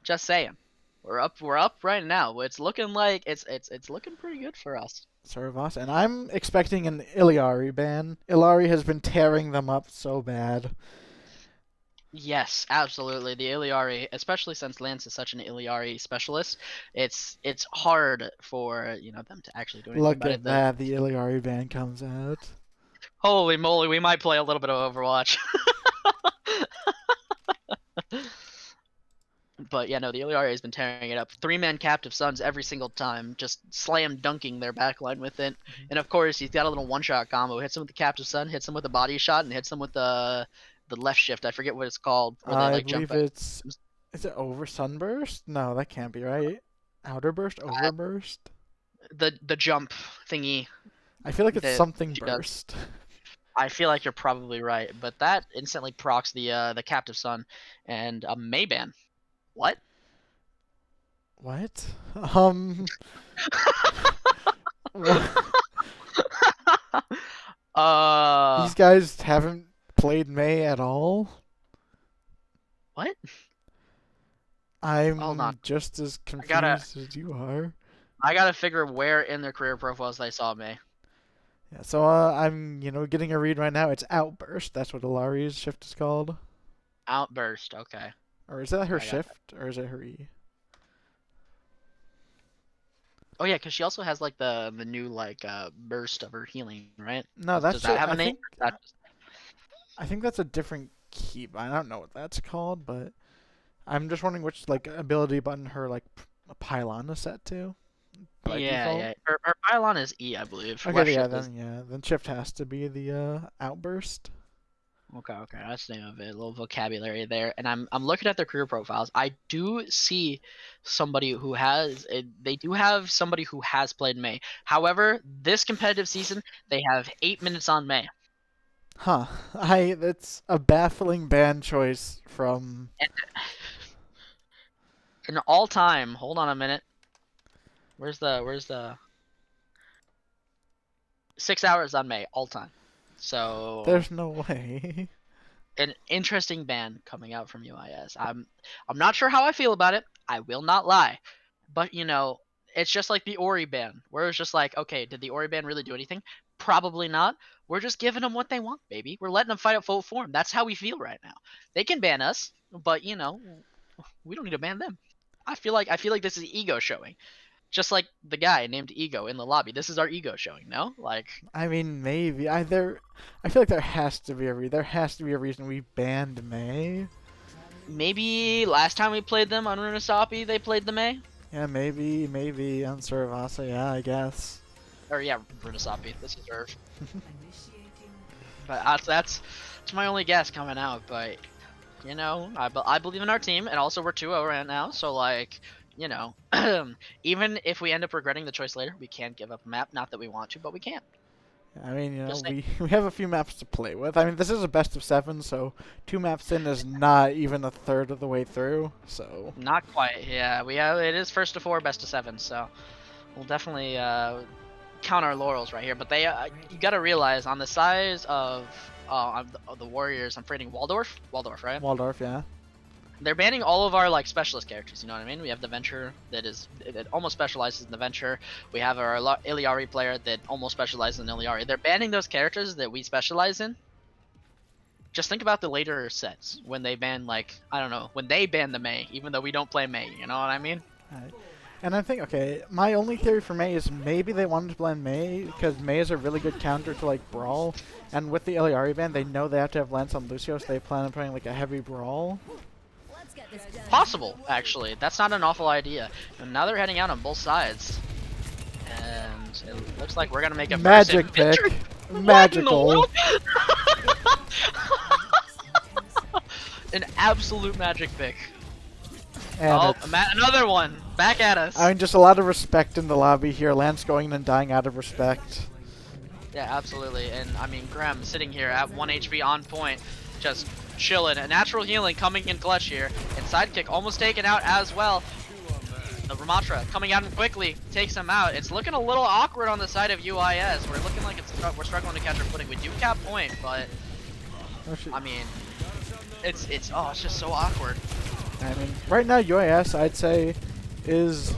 just saying, we're up right now. It's looking like it's looking pretty good for us. Suravasa, and I'm expecting an Illari ban. Illari has been tearing them up so bad. Yes, absolutely. The Illari, especially since Lance is such an Illari specialist, it's hard for them to actually do anything. Look at that, the Illari ban comes out. Holy moly, we might play a little bit of Overwatch. But yeah, no, the Iliari has been tearing it up. 3-man captive Suns every single time, just slam dunking their backline with it. And of course, he's got a little one-shot combo. Hits him with the captive Sun, hits him with a body shot, and hits him with the left shift. I forget what it's called. Where they I like jump believe it's. Is it over sunburst? No, that can't be right. Outer burst, overburst. The jump thingy. I feel like it's something burst. I feel like you're probably right, but that instantly procs the captive Sun and a Mayban. What? What? These guys haven't played May at all? What? I'm just as confused as you are. I gotta figure where in their career profiles they saw May. Yeah, so I'm, getting a read right now. It's Outburst. That's what Ilari's shift is called. Outburst, okay. Or is that her shift, or is it her E? Oh yeah, because she also has like the new burst of her healing, right? No, that's Does that have a name? I think that's a different keep. I don't know what that's called, but I'm just wondering which ability button her pylon is set to. Yeah. Her pylon is E, I believe. Okay, then shift has to be the outburst. Okay, that's the name of it. A little vocabulary there. And I'm looking at their career profiles. I do see somebody who has they do have somebody who has played May. However, this competitive season they have 8 minutes on May. Huh. That's a baffling ban choice from an all-time. Hold on a minute. Where's the 6 hours on May all time. So there's no way. An interesting ban coming out from UIS. I'm not sure how I feel about it. I will not lie. But it's just like the Ori ban, where it's just like, okay, did the Ori ban really do anything? Probably not. We're just giving them what they want, baby. We're letting them fight at full form. That's how we feel right now. They can ban us, but we don't need to ban them. I feel like this is ego showing. Just like the guy named Ego in the lobby. This is our ego showing, no? I mean, maybe. I feel like there has to be a reason we banned May. Maybe last time we played them on Runasapi, they played the May? Yeah, maybe on Suravasa, yeah, I guess. Or yeah, Runasapi. This is Irv. But that's my only guess coming out, but I believe in our team, and also we're 2-0 right now, so even if we end up regretting the choice later, we can't give up a map. Not that we want to, but we can. I mean, we have a few maps to play with. I mean, this is a best of 7, so 2 maps in is not even a third of the way through. So not quite. Yeah, it is first to 4, best of 7. So we'll definitely count our laurels right here. But you got to realize on the size of the Warriors, I'm fading Waldorf, right? Waldorf, yeah. They're banning all of our specialist characters, you know what I mean? We have the Venture that almost specializes in the Venture. We have our Iliari player that almost specializes in Iliari. They're banning those characters that we specialize in. Just think about the later sets when they ban when they ban the May, even though we don't play May, you know what I mean? Right. And I think, my only theory for May is maybe they wanted to blend May because May is a really good counter to Brawl. And with the Iliari ban, they know they have to have Lance on Lucio, so they plan on playing a heavy Brawl. Possible, actually. That's not an awful idea. And now they're heading out on both sides. And it looks like we're going to make a magic pick. Magical. An absolute magic pick. And another one. Back at us. I mean, just a lot of respect in the lobby here. Lance going in and dying out of respect. Yeah, absolutely. And, I mean, Graham sitting here at 1 HP on point. Just chilling. A natural healing coming in clutch here. And sidekick almost taken out as well. The Ramatra coming at him quickly, takes him out. It's looking a little awkward on the side of UIS. We're looking like we're struggling to catch our footing. We do cap point, but I mean, it's just so awkward. I mean, right now UIS I'd say is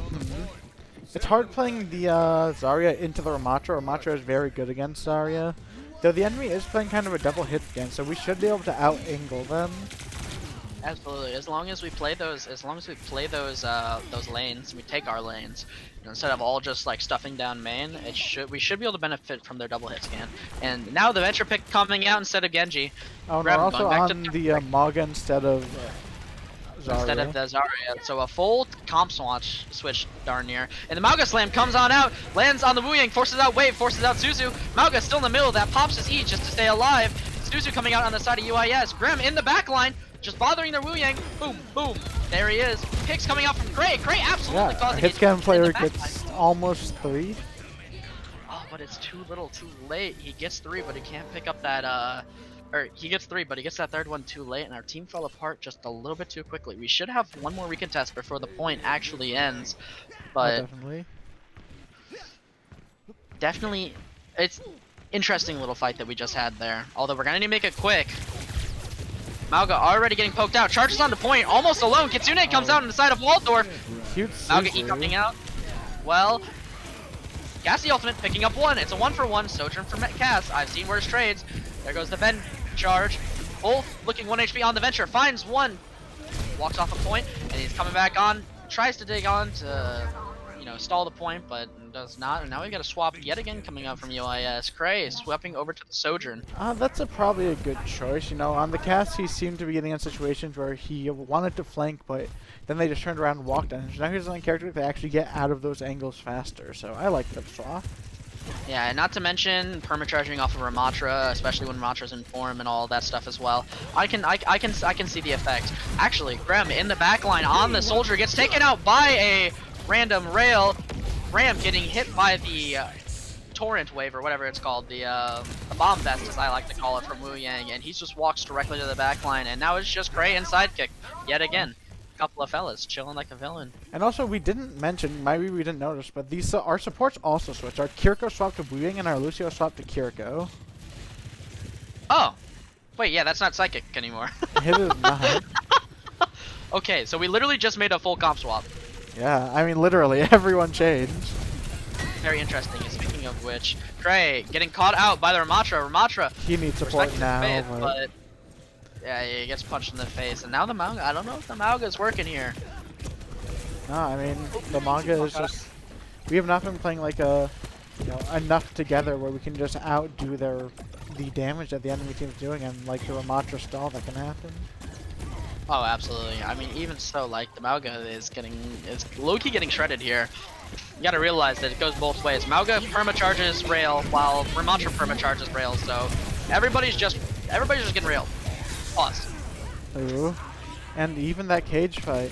it's hard playing the Zarya into the Ramatra. Ramatra is very good against Zarya. Though the enemy is playing kind of a double hit again, so we should be able to out-angle them. Absolutely. As long as we play those lanes, we take our lanes, instead of all just stuffing down main. We should be able to benefit from their double hit scan. And now the Venture pick coming out instead of Genji. Oh, no, also on the Maga instead of instead of the Zarya. So a full comp switch darn near. And the Mauga Slam comes on out, lands on the Wu Yang, forces out Wave, forces out Suzu. Mauga still in the middle, that pops his E just to stay alive. Suzu coming out on the side of UIS. Grem in the back line, just bothering their Wu Yang. Boom, boom. There he is. Picks coming out from Gray. Gray absolutely causing it. Hitscan player gets almost 3. Oh, but it's too little, too late. He gets 3, but he can't pick up that, or he gets 3, but he gets that third one too late, and our team fell apart just a little bit too quickly. We should have one more recontest before the point actually ends, but definitely, it's interesting little fight that we just had there. Although we're gonna need to make it quick. Mauga already getting poked out, charges on the point, almost alone. Kitsune comes out on the side of Waldorf. Mauga E coming out. Well, Cassie ultimate picking up 1. It's a 1-for-1 Sojourn for Cass. I've seen worse trades. There goes the Ven charge. Both looking 1 HP on the Venture. Finds 1. Walks off a point, and he's coming back on. Tries to dig on to, you know, stall the point, but does not. And now we've got a swap yet again coming out from UIS. Cray swapping over to the Sojourn. That's probably a good choice. You know, on the cast, he seemed to be getting in situations where he wanted to flank, but then they just turned around and walked in. So now he's on a character that actually get out of those angles faster. So I like that swap. Yeah, and not to mention permacharging off of Ramatra, especially when Ramatra's in form and all that stuff as well. I can see the effect. Actually, Grem in the backline on the soldier gets taken out by a random rail. Ram getting hit by the torrent wave or whatever it's called, the bomb vest as I like to call it from Wu Yang, and he just walks directly to the backline, and now it's just Gray and sidekick yet again. Couple of fellas chilling like a villain. And also, we didn't mention, maybe we didn't notice, but these our supports also switched. Our Kiriko swapped to Wu Yang and our Lucio swapped to Kiriko. Oh, wait, yeah, that's not psychic anymore. It is not. Okay, so we literally just made a full comp swap. Yeah, I mean, literally, everyone changed. Very interesting. And speaking of which, Gray getting caught out by the Ramatra. Ramatra. He needs support now, face, but yeah, he gets punched in the face, and now the Mauga. I don't know if the Mauga is working here. No, I mean the manga is just. We have not been playing like enough together where we can just outdo the damage that the enemy team's doing, and like the Ramatra stall that can happen. Oh, absolutely. I mean, even so, like the Mauga is low-key getting shredded here. You gotta realize that it goes both ways. Mauga permacharges rail while Ramatra permacharges rail, so everybody's just getting railed. Pause. Ooh. And even that cage fight.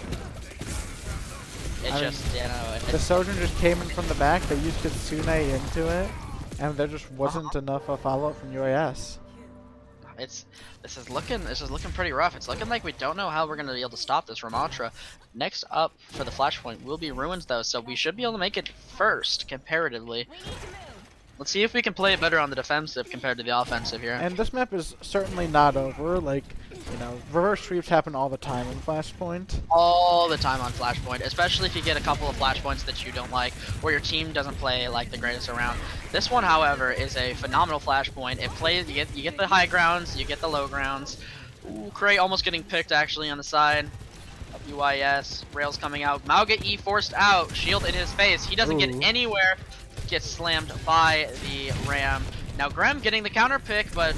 The Sojourn just came in from the back, they used Kitsune into it, and there just wasn't enough follow-up from UIS. This is looking pretty rough. It's looking like we don't know how we're gonna be able to stop this Ramatra. Next up for the flashpoint will be Ruins though, so we should be able to make it first comparatively. Let's see if we can play it better on the defensive compared to the offensive here. And this map is certainly not over. Like, you know, reverse sweeps happen all the time in Flashpoint. All the time on Flashpoint, especially if you get a couple of Flashpoints that you don't like, or your team doesn't play like the greatest around. This one, however, is a phenomenal Flashpoint. It plays, you get the high grounds, you get the low grounds. Ooh, Cray almost getting picked actually on the side of UIS. Rails coming out. Mauga E forced out. Shield in his face. He doesn't get anywhere. Gets slammed by the Ram. Now Grem getting the counter pick, but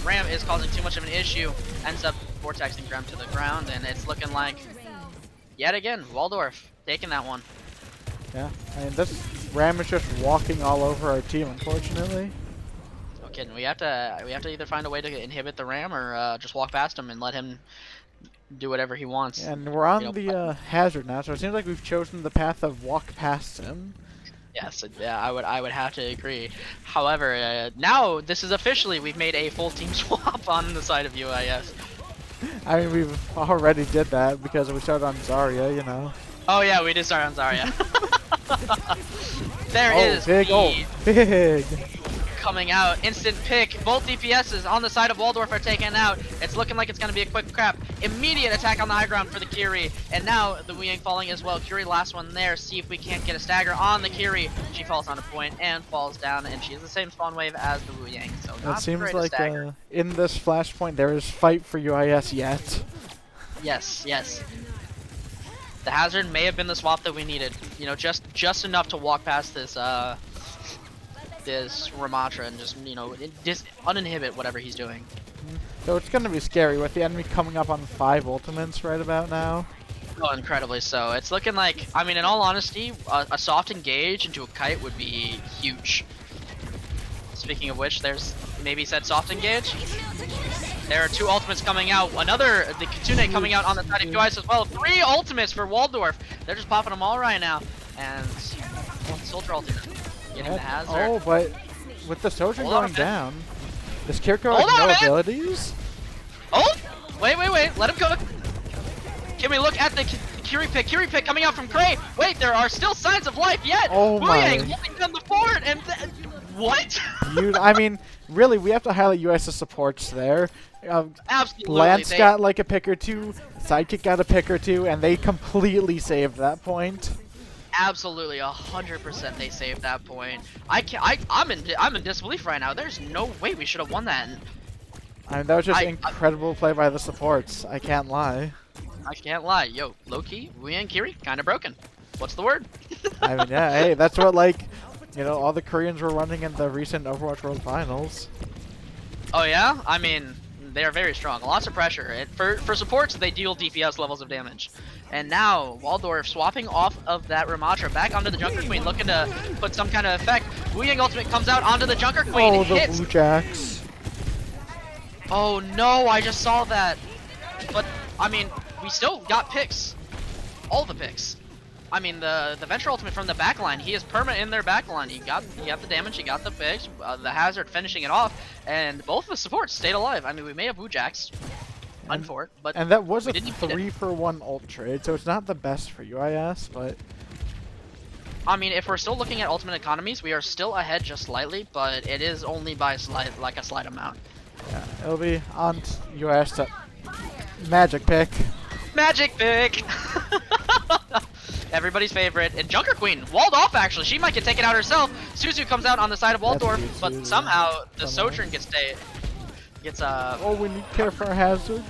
Ram is causing too much of an issue. Ends up vortexing Grem to the ground, and it's looking like, yet again, Waldorf taking that one. Yeah, I mean, this Ram is just walking all over our team, unfortunately. Okay, we have to either find a way to inhibit the Ram or just walk past him and let him do whatever he wants. And we're on the hazard now, so it seems like we've chosen the path of walk past him. Yes, yeah, I would have to agree. However, now this is officially, we've made a full team swap on the side of UIS. I mean, we've already did that because we started on Zarya, you know. Oh yeah, we did start on Zarya. There is big coming out. Instant pick. Both DPSs on the side of Waldorf are taken out. It's looking like it's going to be a quick crap. Immediate attack on the high ground for the Kiri. And now the Wu Yang falling as well. Kiri last one there. See if we can't get a stagger on the Kiri. She falls on a point and falls down. And she has the same spawn wave as the Wu Yang. So not it seems like stagger. In this flashpoint there is fight for UIS yet. Yes, yes. The hazard may have been the swap that we needed. You know, just enough to walk past this this Ramatra and just, you know, just uninhibit whatever he's doing. So it's going to be scary with the enemy coming up on 5 ultimates right about now. Oh, incredibly so. It's looking like, I mean, in all honesty, a soft engage into a kite would be huge. Speaking of which, there's maybe said soft engage. There are 2 ultimates coming out. The Kitsune coming out on the side of UIS as well. 3 ultimates for Waldorf. They're just popping them all right now. And Soldier ultimate getting the hazard. Oh, but with the Soldier Hold on going a down, does Kiriko Hold have on no a minute. abilities? Oh, wait. Let him go. Can we look at the Kiri pick? Kiri pick coming out from Cray. Wait, there are still signs of life yet. Oh my. Wuyang holding down the fort and what? I mean, really, we have to highlight UIS's supports there. Absolutely. Lance got like a pick or 2, Sidekick got a pick or 2, and they completely saved that point. Absolutely, 100% they saved that point. I'm in disbelief right now. There's no way we should have won that. I mean, that was just incredible play by the supports. I can't lie. I can't lie. Yo, low-key, Wuyang Kiri, kind of broken. What's the word? I mean, yeah, hey, that's what, like, you know, all the Koreans were running in the recent Overwatch World Finals. Oh yeah? I mean, they're very strong. Lots of pressure. For supports, they deal DPS levels of damage. And now, Waldorf swapping off of that Ramatra back onto the Junker Queen, looking to put some kind of effect. Wuyang ultimate comes out onto the Junker Queen. Oh, the hits. Blue Jacks. Oh no, I just saw that. But, I mean, we still got picks. All the picks. I mean, the Venture ultimate from the backline, he is permanent in their backline. He got the damage, he got the picks, the hazard finishing it off, and both the supports stayed alive. I mean, we may have Wujax, unfort, but and that was a didn't 3-for-1 ult trade, so it's not the best for UIS, but I mean, if we're still looking at ultimate economies, we are still ahead just slightly, but it is only by a slight amount. yeah, it'll be on UIS to magic pick. Magic pick! Everybody's favorite. And Junker Queen, walled off actually. She might get taken out herself. Suzu comes out on the side of Waldorf, but somehow the Sojourn gets Oh, we need care for our hazard.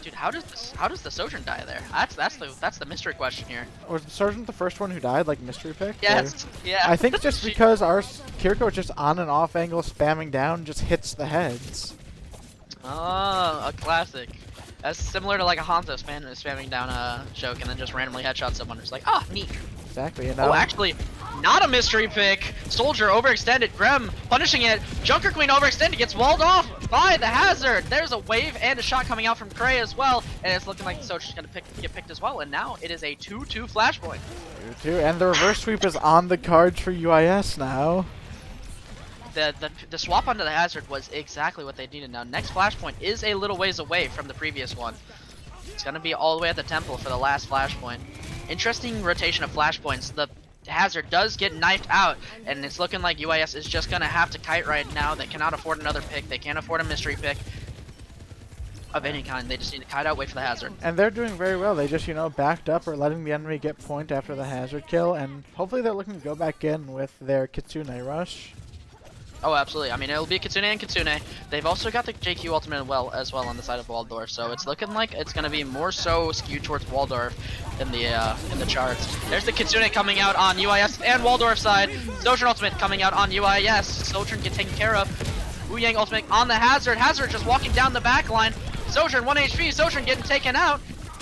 Dude, how does the Sojourn die there? That's the mystery question here. Was the Sojourn the first one who died, like mystery pick? Yes. Yeah. I think just because our Kiriko is just on and off angle spamming down just hits the heads. Oh, a classic. That's similar to like a Hanzo spamming down a joke and then just randomly headshot someone. It's like, ah, neat. Exactly, you know. Oh, actually, not a mystery pick. Soldier overextended. Grem punishing it. Junker Queen overextended. Gets walled off by the hazard. There's a wave and a shot coming out from Cray as well. And it's looking like the Soldier's going to get picked as well. And now it is a 2-2 flashpoint. 2-2, and the reverse sweep is on the cards for UIS now. The swap onto the hazard was exactly what they needed. Now, next flashpoint is a little ways away from the previous one. It's going to be all the way at the temple for the last flashpoint. Interesting rotation of flashpoints. The hazard does get knifed out, and it's looking like UIS is just going to have to kite right now. They cannot afford another pick. They can't afford a mystery pick of any kind. They just need to kite out, wait for the hazard. And they're doing very well. They just, you know, backed up or letting the enemy get point after the hazard kill, and hopefully they're looking to go back in with their Kitsune rush. Oh, absolutely. I mean, it'll be Kitsune and Kitsune. They've also got the JQ ultimate as well on the side of Waldorf, so it's looking like it's going to be more so skewed towards Waldorf in the charts. There's the Kitsune coming out on UIS and Waldorf side. Sojourn ultimate coming out on UIS. Sojourn get taken care of. Wuyang ultimate on the hazard. Hazard just walking down the back line. Sojourn 1 HP. Sojourn getting taken out.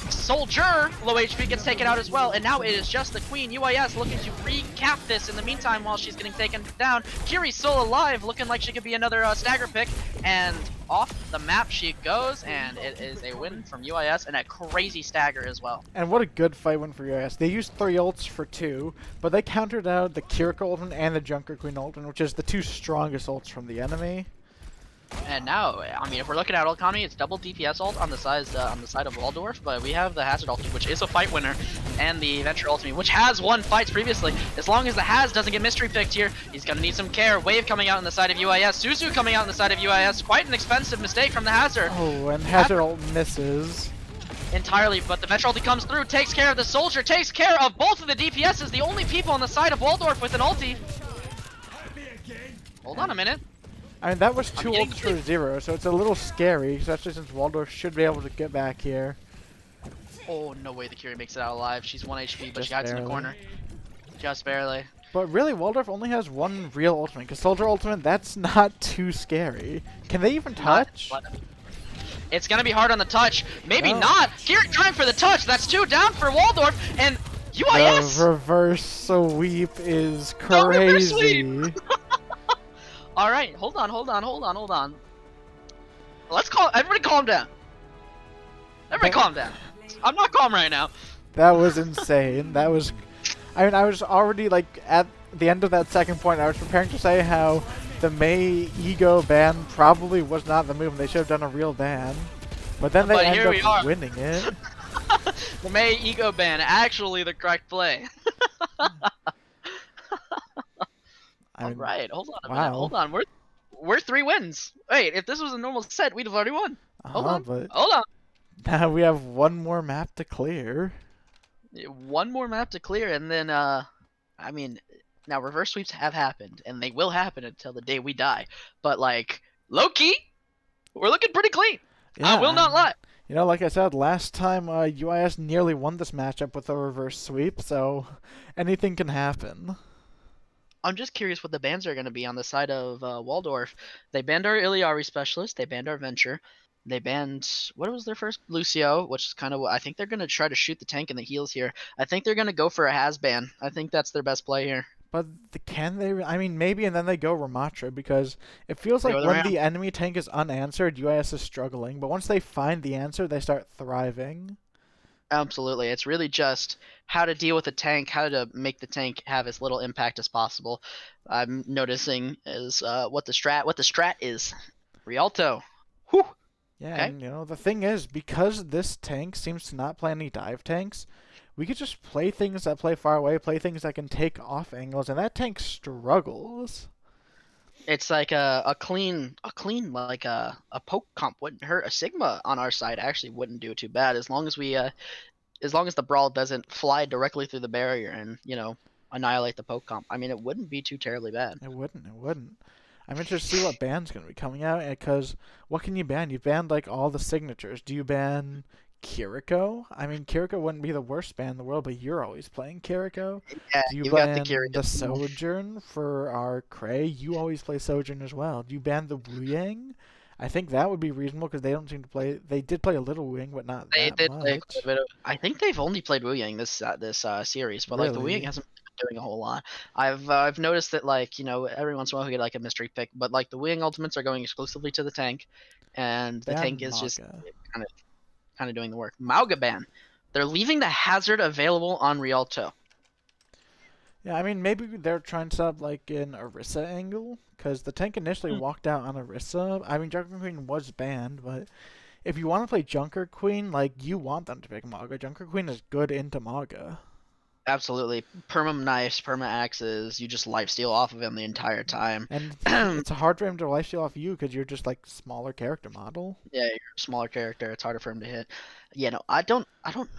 Soldier, low HP, gets taken out as well, and now it is just the Queen. UIS looking to recap this in the meantime while she's getting taken down. Kiri's still alive, looking like she could be another stagger pick, and off the map she goes, and it is a win from UIS and a crazy stagger as well. And what a good fight win for UIS. They used 3 ults for 2, but they countered out the Kiriko ultimate and the Junker Queen ultimate, which is the 2 strongest ults from the enemy. And now, I mean, if we're looking at ult economy, it's double DPS ult on the side of Waldorf, but we have the Hazard ultimate, which is a fight winner, and the Venture ultimate, which has won fights previously. As long as the Haz doesn't get mystery picked here, he's gonna need some care. Wave coming out on the side of UIS, Suzu coming out on the side of UIS. Quite an expensive mistake from the Hazard. Oh, and Hazard ult misses entirely, but the Venture ulti comes through, takes care of the Soldier, takes care of both of the DPSs, the only people on the side of Waldorf with an ulti. Hold on a minute. I mean, that was 2 ults for 0, so it's a little scary, especially since Waldorf should be able to get back here. Oh, no way the Kiri makes it out alive. She's 1 HP, but Just she hides in barely. the corner. Just barely. But really, Waldorf only has 1 real ultimate, because Soldier ultimate, that's not too scary. Can they even touch? It's gonna be hard on the touch. Maybe No. not. Gear trying for the touch. That's 2 down for Waldorf, and UIS. The reverse sweep is No reverse crazy. All right, hold on. Everybody calm down. Everybody calm down. I'm not calm right now. That was insane. That was, I mean, I was already like at the end of that second point. I was preparing to say how the May ego ban probably was not the move. They should have done a real ban, but then they But end here we are. up winning it. The May ego ban, actually the correct play. All right, hold on a minute. Hold on. We're 3 wins. Wait, if this was a normal set, we'd have already won. Hold on. But Hold on. now we have one more map to clear. One more map to clear, and then I mean, now reverse sweeps have happened, and they will happen until the day we die. But like low key, we're looking pretty clean. Yeah, I will not lie. You know, like I said, last time UIS nearly won this matchup with a reverse sweep, so anything can happen. I'm just curious what the bans are going to be on the side of Waldorf. They banned our Iliari specialist. They banned our Venture. They banned, what was their first? Lucio, which is kind of what I think they're going to try to shoot the tank in the heels here. I think they're going to go for a has ban. I think that's their best play here. But can they? I mean, maybe, and then they go Ramatra, because it feels like when the enemy tank is unanswered, UIS is struggling. But once they find the answer, they start thriving. Absolutely. It's really just how to deal with the tank, how to make the tank have as little impact as possible. I'm noticing is what the strat is. Rialto. Whew. Yeah, okay. And you know, the thing is, because this tank seems to not play any dive tanks, we could just play things that play far away, play things that can take off angles, and that tank struggles. It's like a clean like a poke comp wouldn't hurt. A Sigma on our side actually wouldn't do too bad as long as the brawl doesn't fly directly through the barrier and, you know, annihilate the poke comp. I mean, it wouldn't be too terribly bad. It wouldn't. I'm interested to see what ban's going to be coming out, because what can you ban? You banned like all the signatures. Do you ban Kiriko? I mean, Kiriko wouldn't be the worst ban in the world, but you're always playing Kiriko. Yeah, Do you you've ban got the Kiriko. the Sojourn for our Cray? You always play Sojourn as well. Do you ban the Wuyang? I think that would be reasonable, because they don't seem to play. They did play a little Wuyang, but not They that did much. play quite a bit of, I think they've only played Wuyang this series, but like the Really? Wuyang hasn't been doing a whole lot. I've noticed that, like, you know, every once in a while we get like a mystery pick, but like the Wuyang ultimates are going exclusively to the tank, and the tank is just kind of doing the work. Mauga ban. They're leaving the hazard available on Rialto. Yeah, I mean, maybe they're trying to set up like an Orisa angle, because the tank initially walked out on Orisa. I mean, Junker Queen was banned, but if you want to play Junker Queen, like, you want them to pick Mauga. Junker Queen is good into Mauga. Absolutely. Perma knives, perma axes, you just lifesteal off of him the entire time. And it's hard for him to lifesteal off you, because you're just like smaller character model. Yeah, you're a smaller character. It's harder for him to hit. Yeah, no, I don't.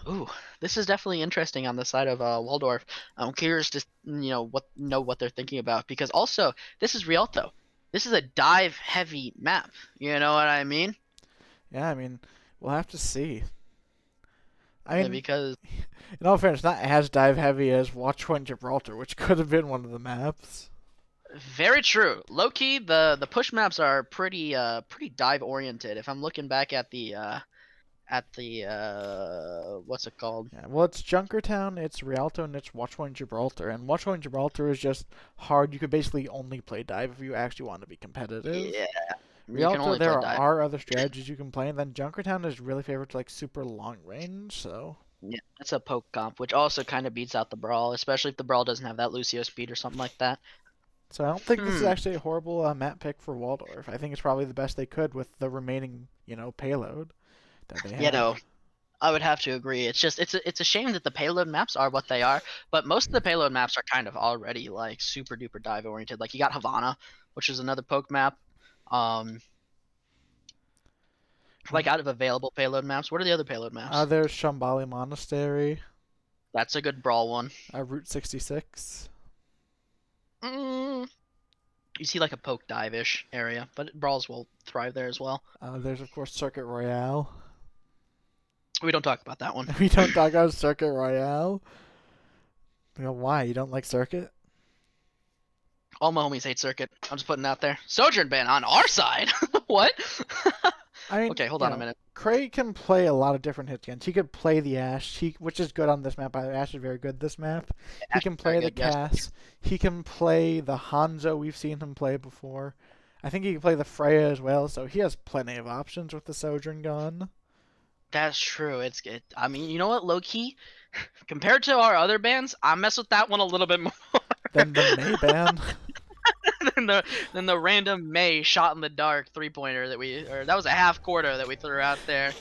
Ooh, this is definitely interesting on the side of Waldorf. I'm curious to know what they're thinking about, because also this is Rialto. This is a dive heavy map. You know what I mean? Yeah, I mean, we'll have to see. I mean, because in all fairness, not as dive heavy as Watch Point Gibraltar, which could have been one of the maps. Very true. Low key, the push maps are pretty dive oriented. If I'm looking back at the what's it called? Yeah, well, it's Junkertown, it's Rialto, and it's Watch Point Gibraltar. And Watch Point Gibraltar is just hard. You could basically only play dive if you actually want to be competitive. Yeah. Rialto, there are other strategies you can play, and then Junkertown is really favored to like super long range, so. Yeah, it's a poke comp, which also kind of beats out the brawl, especially if the brawl doesn't have that Lucio speed or something like that. So I don't think this is actually a horrible map pick for Waldorf. I think it's probably the best they could with the remaining, payload that they have. You know, I would have to agree. It's just it's a shame that the payload maps are what they are, but most of the payload maps are kind of already like super duper dive oriented. Like you got Havana, which is another poke map. Like out of available payload maps, what are the other payload maps? There's Shambhala Monastery. That's a good brawl one. Route 66. You see like a poke dive-ish area, but brawls will thrive there as well. There's of course Circuit Royale. We don't talk about that one. We don't talk about Circuit Royale. Why? You don't like Circuit? All my homies hate Circuit. I'm just putting it out there. Sojourn ban on our side. What? I mean, Okay, hold you on a know, minute. Craig can play a lot of different hit skins. He could play the Ashe, which is good on this map. Ashe is very good this map. He Ash can is very play the good, yes. Cass. He can play the Hanzo. We've seen him play before. I think he can play the Freya as well. So he has plenty of options with the Sojourn gun. That's true. It's good. I mean, you know what, low key, compared to our other bands, I mess with that one a little bit more Then the Mei ban. than the random May shot in the dark 3-pointer that was a half quarter that we threw out there.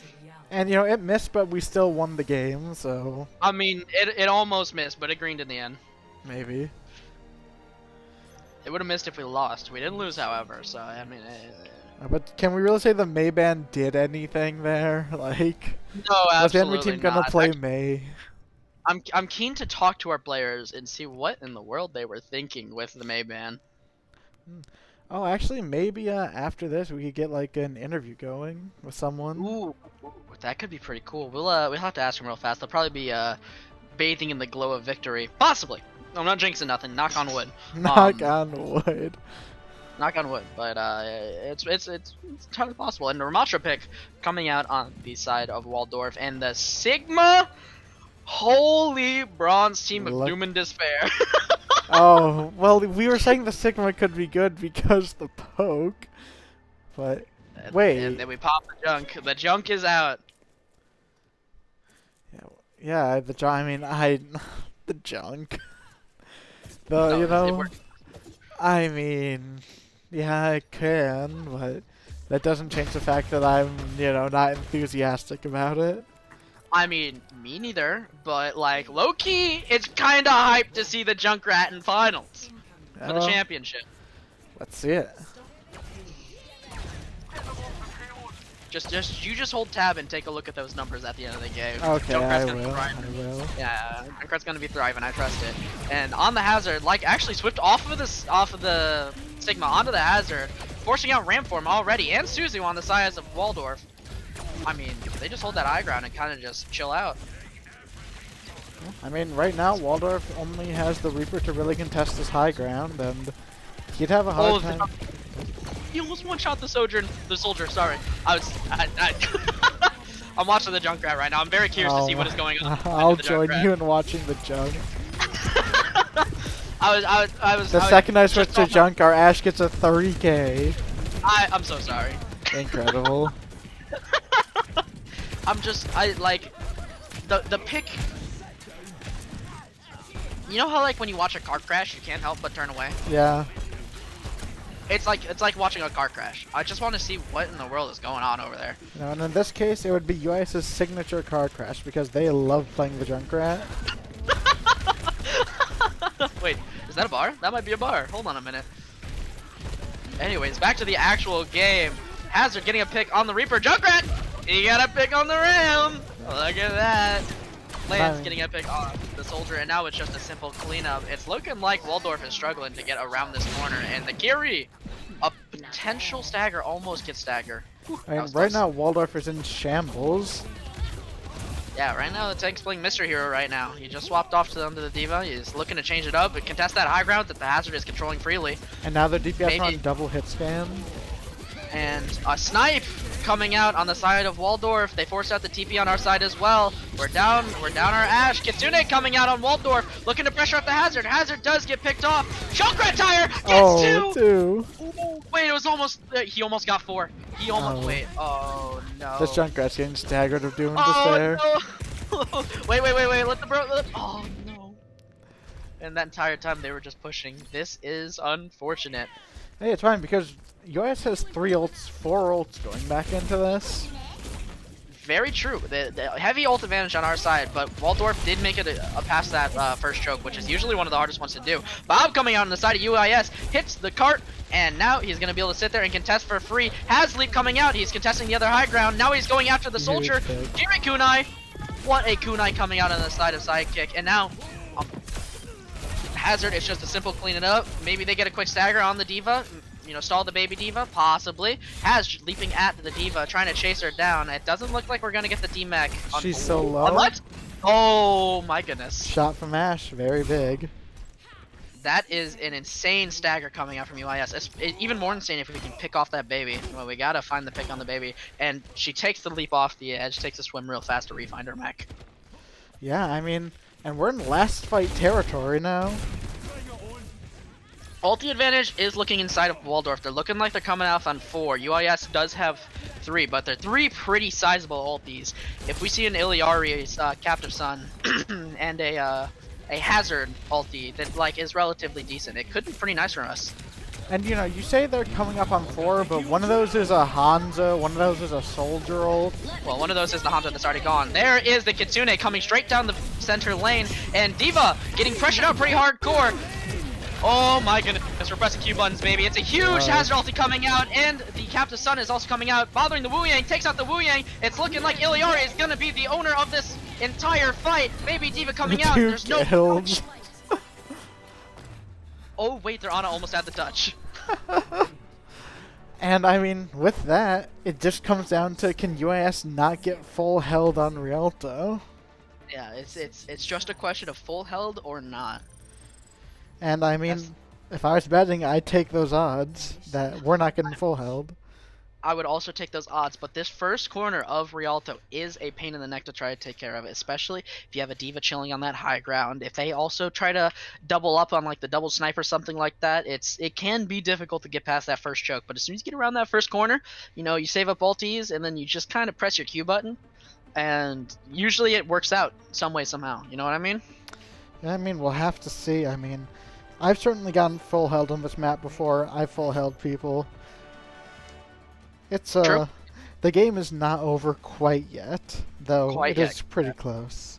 And you know it missed, but we still won the game. So I mean, it almost missed, but it greened in the end. maybe. It would have missed if we lost. We didn't lose, however. So I mean, But can we really say the Mei ban did anything there? Like, no, was the enemy absolutely team gonna not. play Mei? I'm keen to talk to our players and see what in the world they were thinking with the May ban. Oh, actually, maybe after this we could get like an interview going with someone. Ooh, that could be pretty cool. We'll have to ask them real fast. They'll probably be bathing in the glow of victory, possibly. I'm not jinxing nothing. Knock on wood. Knock on wood. Knock on wood. But it's entirely possible. And the Ramatra pick coming out on the side of Waldorf, and the Sigma. Holy bronze team of doom and despair. Oh, well, we were saying the Sigma could be good because the poke, but wait. And then we pop the junk. The junk is out. Yeah, the junk. I mean, the junk. No, I mean, yeah, I can, but that doesn't change the fact that I'm, not enthusiastic about it. I mean, me neither, but like low-key, it's kind of hyped to see the Junkrat in finals for the championship. Let's see it. Just hold tab and take a look at those numbers at the end of the game. Okay, Junkrat's I gonna will. thrive. I will. Yeah, Junkrat's gonna be thriving. I trust it. And on the hazard, like actually Swift off of the Sigma onto the hazard, forcing out Ramform already, and Suzu on the sides of Waldorf. I mean, they just hold that high ground and kind of just chill out. I mean, right now, Waldorf only has the Reaper to really contest this high ground, and he'd have a hard time. He almost one-shot the soldier. Sorry, I'm watching the Junkrat right now. I'm very curious to see what is going on. I'll join you in watching the junk. I was. The second I switch to junk, our Ashe gets a 30k. I'm so sorry. Incredible. I like the pick. You know how like when you watch a car crash, you can't help but turn away. Yeah. It's like watching a car crash. I just want to see what in the world is going on over there. And in this case, it would be UIS's signature car crash because they love playing the Junkrat. Wait, is that a bar? That might be a bar. Hold on a minute. Anyways, back to the actual game. Hazard getting a pick on the Reaper. Junkrat! He got a pick on the Ram! Look at that. Lance getting a pick on the soldier, and now it's just a simple cleanup. It's looking like Waldorf is struggling to get around this corner, and the Kiri, a potential stagger, almost gets stagger. I mean, right now, Waldorf is in shambles. Yeah, right now the tank's playing Mr. Hero right now. He just swapped off to the Diva. He's looking to change it up and contest that high ground that the Hazard is controlling freely. And now the DPS are on double hit scan. And a snipe coming out on the side of Waldorf. They forced out the TP on our side as well. We're down our Ashe. Kitsune coming out on Waldorf, looking to pressure up the Hazard. Hazard does get picked off. Junkrat tire gets two. Ooh, wait, it was almost. He almost got 4. He almost. Wait. Oh no. This Junkrat's getting staggered of doom and despair. No. wait. Let the bro. Oh no. And that entire time they were just pushing. This is unfortunate. Hey, it's fine because UIS has 3 ults, 4 ults going back into this. Very true. The heavy ult advantage on our side, but Waldorf did make it past that first choke, which is usually one of the hardest ones to do. Bob coming out on the side of UIS, hits the cart, and now he's going to be able to sit there and contest for free. Has Leap coming out, he's contesting the other high ground. Now he's going after the soldier. Jiri Kunai. What a Kunai coming out on the side of Sidekick. And now Hazard, it's just a simple clean it up. Maybe they get a quick stagger on the Diva. Stall the baby Diva, possibly. Has leaping at the Diva, trying to chase her down. It doesn't look like we're gonna get the D-Mech. She's so low. What? Oh my goodness. Shot from Ashe, very big. That is an insane stagger coming out from UIS. It's even more insane if we can pick off that baby. Well, we gotta find the pick on the baby. And she takes the leap off the edge, takes a swim real fast to re-find her mech. Yeah, I mean, and we're in last fight territory now. Ulti advantage is looking inside of Waldorf. They're looking like they're coming out on 4. UIS does have 3, but they're 3 pretty sizable ultis. If we see an Iliari's Captive Sun and a Hazard ulti that like is relatively decent, it could be pretty nice for us. And you know, you say they're coming up on 4, but one of those is a Hanzo, one of those is a Soldier ult. Well, one of those is the Hanzo that's already gone. There is the Kitsune coming straight down the center lane, and D.Va getting pressured out pretty hardcore. Oh my goodness, we're pressing Q buttons, baby. It's a huge Hazard ulti coming out, and the Captive Sun is also coming out, bothering the Wu Yang, takes out the Wu Yang. It's looking like Iliari is gonna be the owner of this entire fight. Baby D.Va coming out, there's no touch. Oh wait, their Ana almost had the touch. And I mean, with that, it just comes down to, can UIS not get full held on Rialto? Yeah, it's just a question of full held or not. And I mean, if I was betting, I'd take those odds that we're not getting full held. I would also take those odds, but this first corner of Rialto is a pain in the neck to try to take care of, especially if you have a D.Va chilling on that high ground. If they also try to double up on like the double snipe or something like that, it can be difficult to get past that first choke. But as soon as you get around that first corner, you know, you save up ultis and then you just kind of press your Q button, and usually it works out some way somehow. You know what I mean? Yeah, I mean, we'll have to see. I mean, I've certainly gotten full held on this map before. I've full held people. It's True. The game is not over quite yet, though it is pretty close.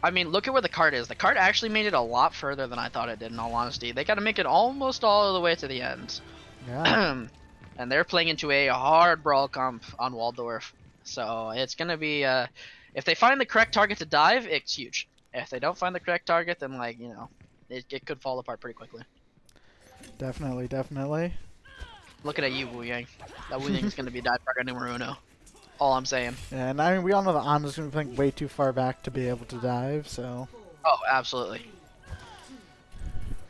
I mean, look at where the cart is. The cart actually made it a lot further than I thought it did, in all honesty. They got to make it almost all the way to the end. Yeah. And they're playing into a hard brawl comp on Waldorf. So it's going to be, if they find the correct target to dive, it's huge. If they don't find the correct target, then, like, you know, it could fall apart pretty quickly. Definitely, definitely. Looking at you, Wu Yang. That Wu Yang is going to be dive target numero uno. All I'm saying. Yeah, and I mean, we all know that Ana's going to be playing way too far back to be able to dive, so... Oh, absolutely.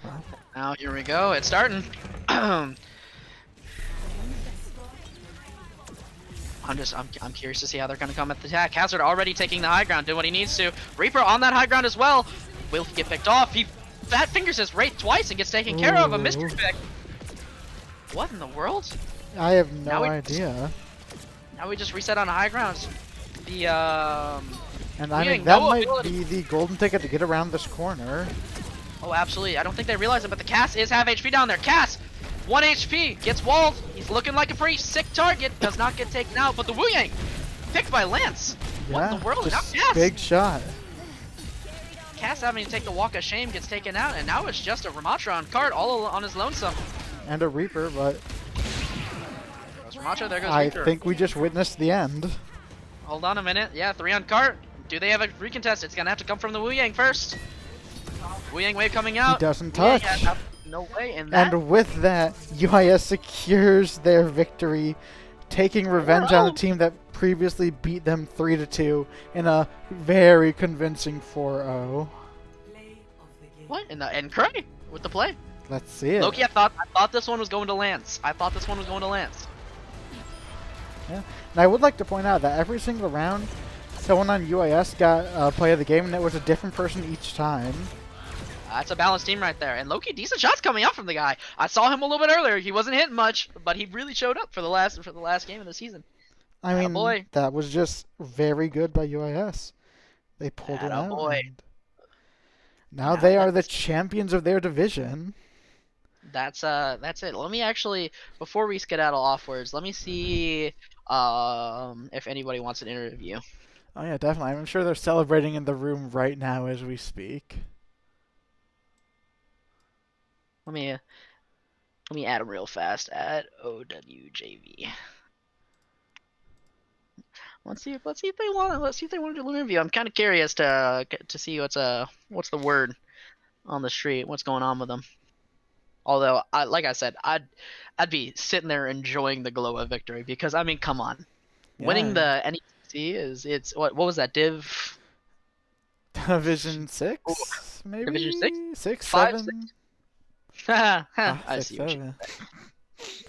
Well. Now, here we go. It's starting. I'm curious to see how they're going to come at the attack. Hazard already taking the high ground, doing what he needs to. Reaper on that high ground as well. Will he get picked off? He fat fingers his Wraith twice and gets taken care of. A mystery pick. What in the world? I have no idea. Now we just reset on high ground. The and I mean, that might be the golden ticket to get around this corner. Oh, absolutely. I don't think they realize it, but the Cass is half HP down there. Cass, 1 HP, gets walled. He's looking like a pretty sick target. Does not get taken out, but the Wu Yang picked by Lance. Yeah, what in the world? just Now Cass. Big shot. Cass having to take the walk of shame gets taken out, and now it's just a Ramatra on cart all on his lonesome. And a Reaper, but There goes Ramatra, there goes I Reaper. think we just witnessed the end. Hold on a minute. Yeah, 3 on cart. Do they have a recontest? It's gonna have to come from the Wu Yang first. Wu Yang wave coming out. He doesn't touch. No way. And with that, UIS secures their victory, taking revenge on a team that previously beat them 3-2 in a very convincing 4-0. What in the end? Cray with the play. Let's see it. Loki, I thought this one was going to Lance. Yeah. And I would like to point out that every single round, someone on UIS got play of the game, and it was a different person each time. That's a balanced team right there. And Loki, decent shots coming out from the guy. I saw him a little bit earlier. He wasn't hitting much, but he really showed up for the last game of the season. I mean, that was just very good by UIS. They pulled it out. Now they are the champions of their division. That's it. Let me actually, before we skedaddle offwards, let me see if anybody wants an interview. Oh yeah, definitely. I'm sure they're celebrating in the room right now as we speak. Let me add them real fast. Add OWJV. Let's see if they want to do an interview. I'm kind of curious to see what's the word on the street. What's going on with them? Although, like I said, I'd be sitting there enjoying the glow of victory because I mean, come on, winning the NECC it's what was that Division 6 maybe Division 6, 6, 5, 7. 6. I see 6-0, what you. yeah.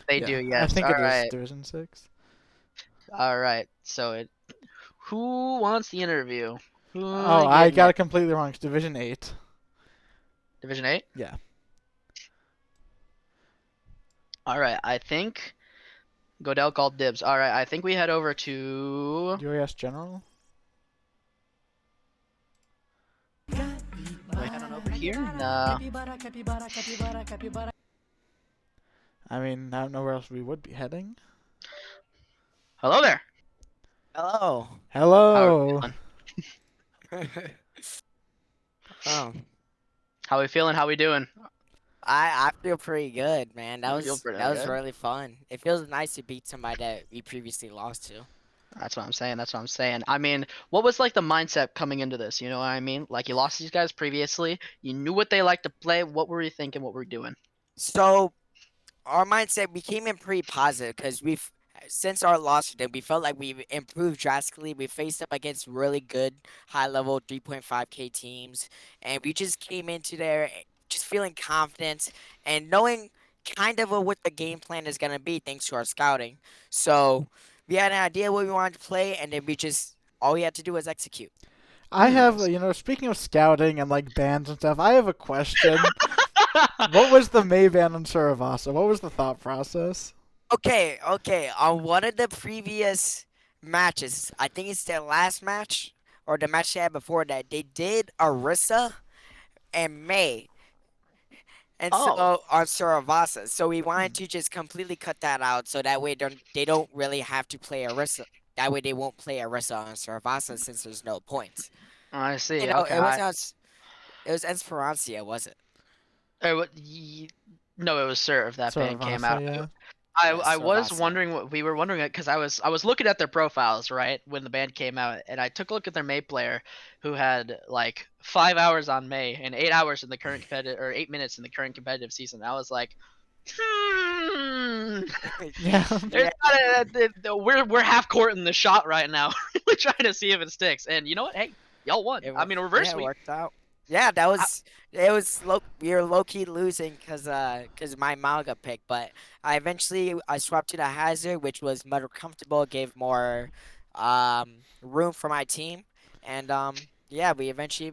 They Yeah, do, I yes. think All it is right. Division 6. All right. So who wants the interview? Who Oh, I getting got it? it completely wrong. It's Division 8. Division 8? Yeah. All right. I think Godell called dibs. All right. I think we head over to. UIS General? We head on over here. No. I mean, I don't know where else we would be heading. Hello there. Hello. How are we Hello. feeling? Oh, How we feeling? How we doing? I feel pretty good, man. You feel pretty That was good? really fun. It feels nice to beat somebody that we previously lost to. That's what I'm saying. That's what I'm saying. I mean, what was like the mindset coming into this? You know what I mean? Like you lost these guys previously. You knew what they like to play. What were you thinking? What were you doing? So our mindset, we came in pretty positive because since our loss to them, we felt like we've improved drastically. We faced up against really good high level 3.5K teams, and we just came into there just feeling confident and knowing kind of what the game plan is gonna be thanks to our scouting. So we had an idea what we wanted to play, and then we just all we had to do was execute. I have, speaking of scouting and like bands and stuff, I have a question. What was the May ban on Suravasa? What was the thought process? Okay. On one of the previous matches, I think it's their last match or the match they had before that, they did Arissa and May. And Oh. so on Suravasa. So we wanted to just completely cut that out so that way they don't really have to play Arissa. That way they won't play Arissa on Suravasa since there's no points. I see. You know, Okay. it was Esperanca, was it? No, it was Serve that band came out. Yeah. I was Suravasa. wondering what we were wondering it because I was looking at their profiles right when the band came out, and I took a look at their May player who had like 5 hours on May and 8 hours in the current competitive or 8 minutes in the current competitive season. I was like, Yeah. we're half courting the shot right now. We're trying to see if it sticks, and you know what? Hey, y'all won. I mean, reverse yeah, it sweep. worked out. Yeah, that was we were low key losing because my manga pick, but I swapped to the hazard, which was more comfortable, gave more room for my team, and yeah, we eventually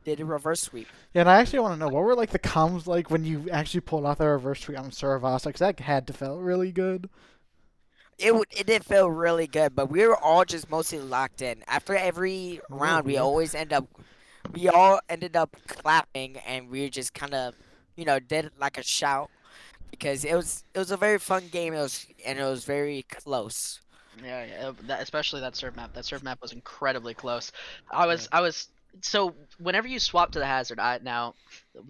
did a reverse sweep. Yeah, and I actually want to know, what were like the comms like when you actually pulled off the reverse tweet on Suravasa? Because that had to feel really good. It did feel really good, but we were all just mostly locked in. After every round, Ooh. we all ended up clapping, and we just kind of, did like a shout because it was a very fun game. It was very close. Yeah. Especially that serve map. That serve map was incredibly close. I was so whenever you swap to the hazard, now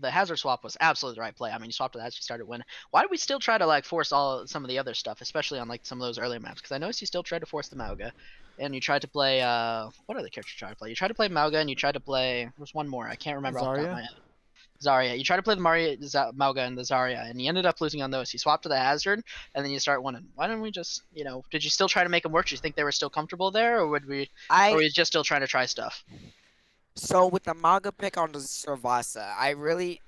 the hazard swap was absolutely the right play. I mean, you swapped to the hazard, you started winning. Why did we still try to like force some of the other stuff, especially on like some of those earlier maps? Because I noticed you still tried to force the Mauga, and you tried to play what other character you tried to play? You tried to play Mauga, and you tried to play there was one more. I can't remember off the top of my head. Zarya. You tried to play the Mauga and the Zarya, and you ended up losing on those. You swapped to the Hazard, and then you start winning. Why didn't we just, did you still try to make them work? Do you think they were still comfortable there, or or were we just still trying to try stuff? So with the manga pick on the Suravasa, I really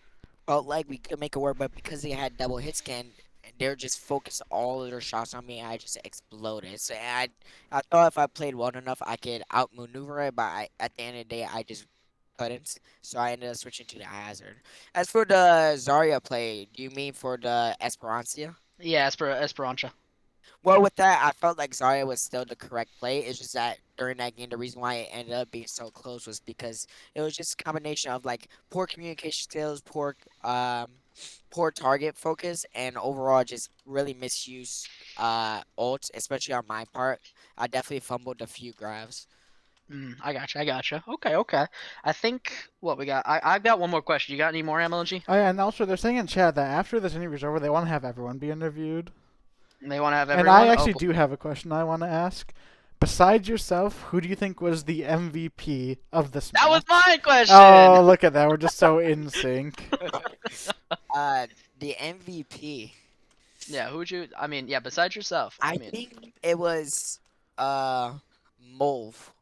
felt like we could make it work, but because they had double hit scan, they're just focused all of their shots on me. I just exploded. So I thought if I played well enough, I could outmaneuver it, but at the end of the day, I just couldn't. So I ended up switching to the hazard. As for the Zarya play, do you mean for the Esperanca? Yeah, Esperanca. Well, with that, I felt like Zarya was still the correct play. It's just that during that game, the reason why it ended up being so close was because it was just a combination of like poor communication skills, poor target focus, and overall just really misuse ult, especially on my part. I definitely fumbled a few grabs. I gotcha. Okay. I think what we got. I've got one more question. You got any more, MLG? Oh yeah, and also they're saying in chat that after this interview's over, they want to have everyone be interviewed. They want to have And everyone. I actually do have a question I want to ask. Besides yourself, who do you think was the MVP of this match? That was my question. Oh, look at that. We're just so in sync. The MVP. Yeah, who'd you? I mean, yeah. Besides yourself, I think it was Mauve.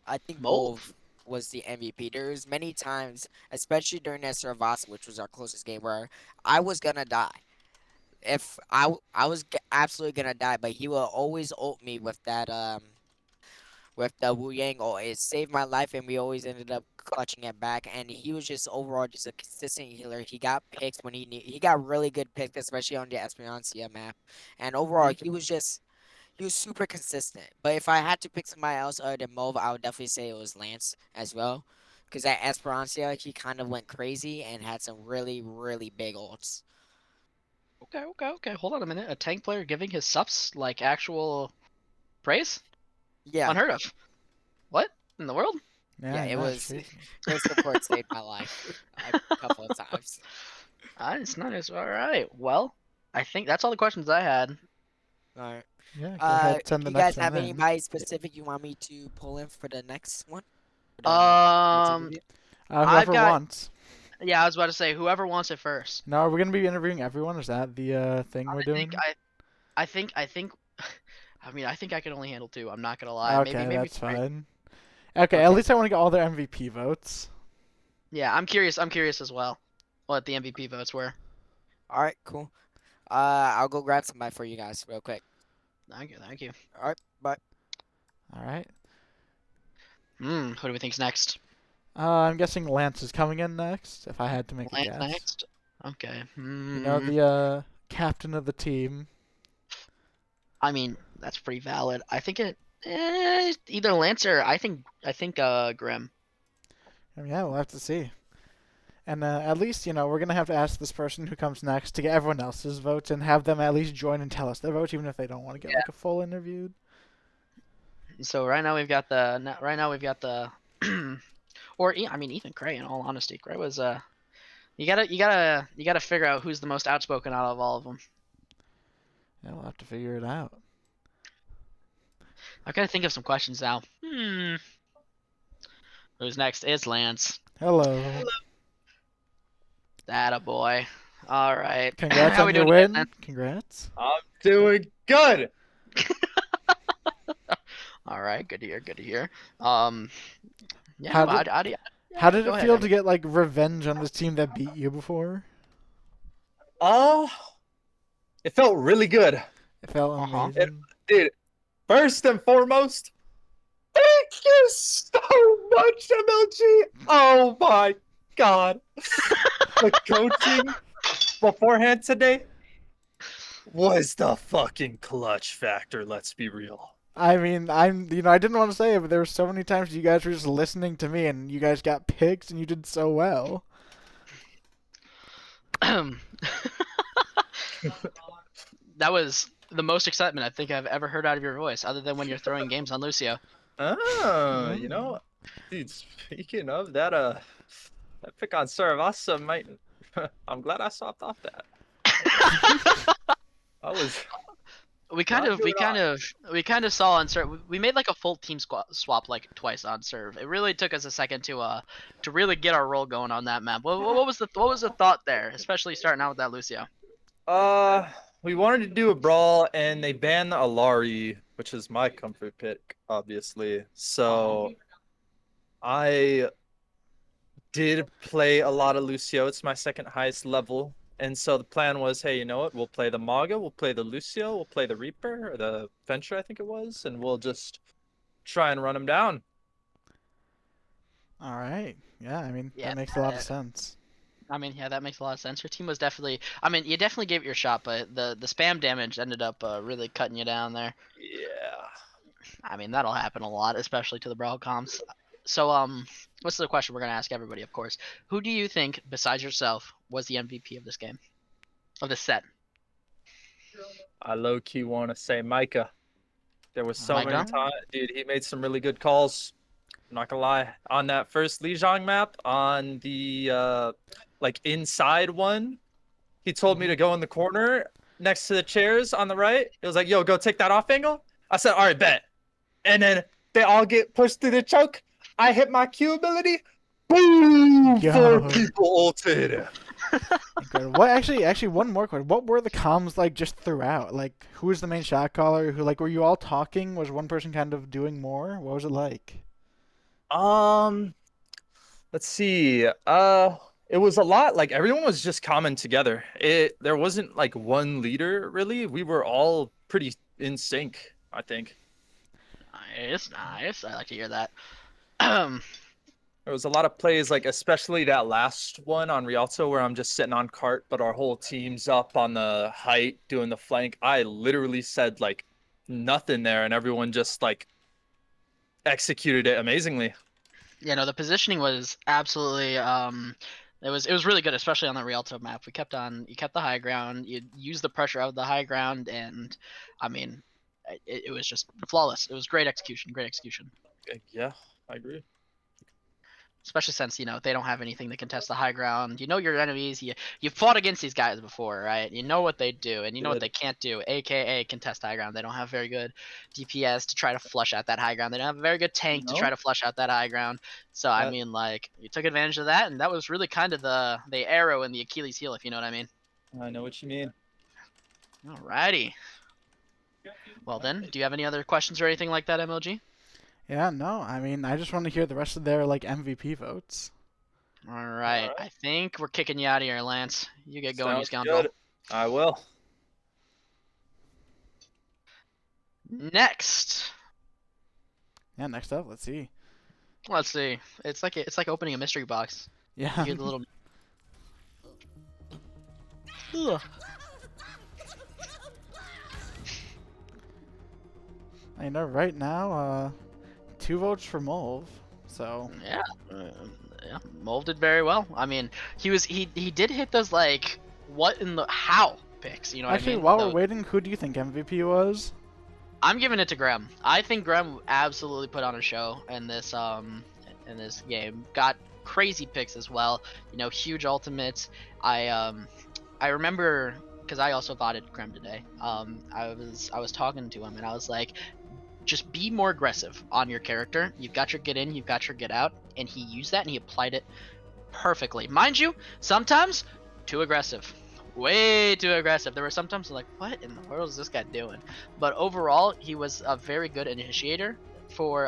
I think Mauve? was the MVP. There's many times, especially during that Suravasa, which was our closest game, where I was gonna die. If I was absolutely gonna die, but he will always ult me with the Wu Yang ult. It saved my life, and we always ended up clutching it back. And he was just overall just a consistent healer. He got picks when he got really good picks, especially on the Esperanca map. And overall, he was super consistent. But if I had to pick somebody else other than Mauve, I would definitely say it was Lance as well. Because at Esperanca, he kind of went crazy and had some really, really big ults. Okay. Hold on a minute. A tank player giving his subs like actual praise? Yeah, Unheard of. What in the world? yeah, it that's was. crazy. His support saved my life a couple of times. Nice. All right. Well, I think that's all the questions I had. All right. Yeah, go ahead, Do send the you guys next have one in. anybody specific you want me to pull in for the next one? For the Um, interview? Whoever got- wants. Yeah, I was about to say whoever wants it first. No, are we gonna be interviewing everyone? Is that the thing we're doing? I think. I mean, I think I can only handle 2. I'm not gonna lie. Okay, maybe that's 3. fine. Okay, at least I want to get all their MVP votes. Yeah, I'm curious. I'm curious as well. What the MVP votes were. All right, cool. I'll go grab somebody for you guys real quick. Thank you. All right, bye. All right. Who do we think's next? I'm guessing Lance is coming in next. If I had to make a Lance guess. next. Okay. You know, the captain of the team. I mean, that's pretty valid. I think either Lance or I think Grim. Yeah, we'll have to see. And at least, you know, we're going to have to ask this person who comes next to get everyone else's votes and have them at least join and tell us their votes, even if they don't want to get like a full interview. So right now we've got the or I mean even Gray. In all honesty, Gray was you gotta figure out who's the most outspoken out of all of them. Yeah, we'll have to figure it out. I gotta think of some questions now. Who's next? It's Lance. Hello. That a boy. All right. Congrats How on we your doing again, win. man? Congrats. I'm doing good. All right. Good to hear. Yeah. How well, did- How did go it ahead, feel Evan. to get like revenge on this team that beat you before? It felt really good. It felt Uh-huh. amazing. Dude, first and foremost, thank you so much, MLG. Oh my god. The coaching beforehand today was the fucking clutch factor, let's be real. I mean, I didn't want to say it, but there were so many times you guys were just listening to me and you guys got picked and you did so well. That was the most excitement I think I've ever heard out of your voice, other than when you're throwing games on Lucio. Oh, you know, dude, speaking of that, that pick on Suravasa might. I'm glad I swapped off that. I was. We kind of saw on Serve. We made like a full team swap like twice on Serve. It really took us a second to really get our roll going on that map. What was the thought there, especially starting out with that Lucio? We wanted to do a brawl, and they banned the Alari, which is my comfort pick, obviously. So I did play a lot of Lucio. It's my second highest level. And so the plan was, hey, you know what? We'll play the Maga, we'll play the Lucio, we'll play the Reaper, or the Venture, I think it was, and we'll just try and run them down. All right. Yeah, I mean, Yeah, that makes a lot of sense. I mean, yeah, that makes a lot of sense. Your team was definitely. I mean, you definitely gave it your shot, but the spam damage ended up really cutting you down there. Yeah. I mean, that'll happen a lot, especially to the brawl comms. So, what's the question we're gonna ask everybody? Of course, who do you think, besides yourself, was the MVP of this game, of this set? I low-key want to say Micah. There was so many Micah? times, dude, he made some really good calls. I'm not gonna lie. On that first Lijang map, on the like inside one, he told me to go in the corner next to the chairs on the right. It was like, yo, go take that off angle. I said, all right, bet. And then they all get pushed through the choke. I hit my Q ability. Boom! Yo. 4 people ulted. Incredible. What actually one more question. What were the comms like just throughout? Like, who was the main shot caller? Who, like, were you all talking? Was one person kind of doing more? What was it like? Let's see. It was a lot. Like everyone was just coming together. There wasn't like one leader really. We were all pretty in sync, I think. Nice, nice. I like to hear that. There was a lot of plays, like especially that last one on Rialto where I'm just sitting on cart, but our whole team's up on the height doing the flank. I literally said like nothing there, and everyone just like executed it amazingly. You know, the positioning was absolutely it was really good, especially on the Rialto map. You kept the high ground, you used the pressure out of the high ground, and I mean, it was just flawless. It was great execution, great execution. Yeah, I agree. Especially since, you know, they don't have anything to contest the high ground. You know your enemies. You've fought against these guys before, right? You know what they do, and you know what they can't do, aka contest high ground. They don't have very good DPS to try to flush out that high ground. They don't have a very good tank to try to flush out that high ground. So, I mean, like, you took advantage of that, and that was really kind of the arrow in the Achilles heel, if you know what I mean. I know what you mean. Alrighty. Well then, do you have any other questions or anything like that, MLG? Yeah, no, I mean, I just want to hear the rest of their, like, MVP votes. Alright, I think we're kicking you out of here, Lance. You get going, you scoundrel. Good. I will. Next. Yeah, next up, let's see. Let's see. It's like opening a mystery box. Yeah. You hear the little... Ugh. I know right now, 2 votes for Mulv, so... Yeah, yeah, Mulv did very well. I mean, he did hit those, like, what in the... how picks, you know Actually, what I mean? while we're waiting, who do you think MVP was? I'm giving it to Graham. I think Graham absolutely put on a show in this game. Got crazy picks as well. You know, huge ultimates. I remember, because I also voted Graham today. I was talking to him and I was like, just be more aggressive on your character. You've got your get in, you've got your get out, and he used that and he applied it perfectly. Mind you, sometimes too aggressive. Way too aggressive. There were sometimes like, what in the world is this guy doing? But overall, he was a very good initiator for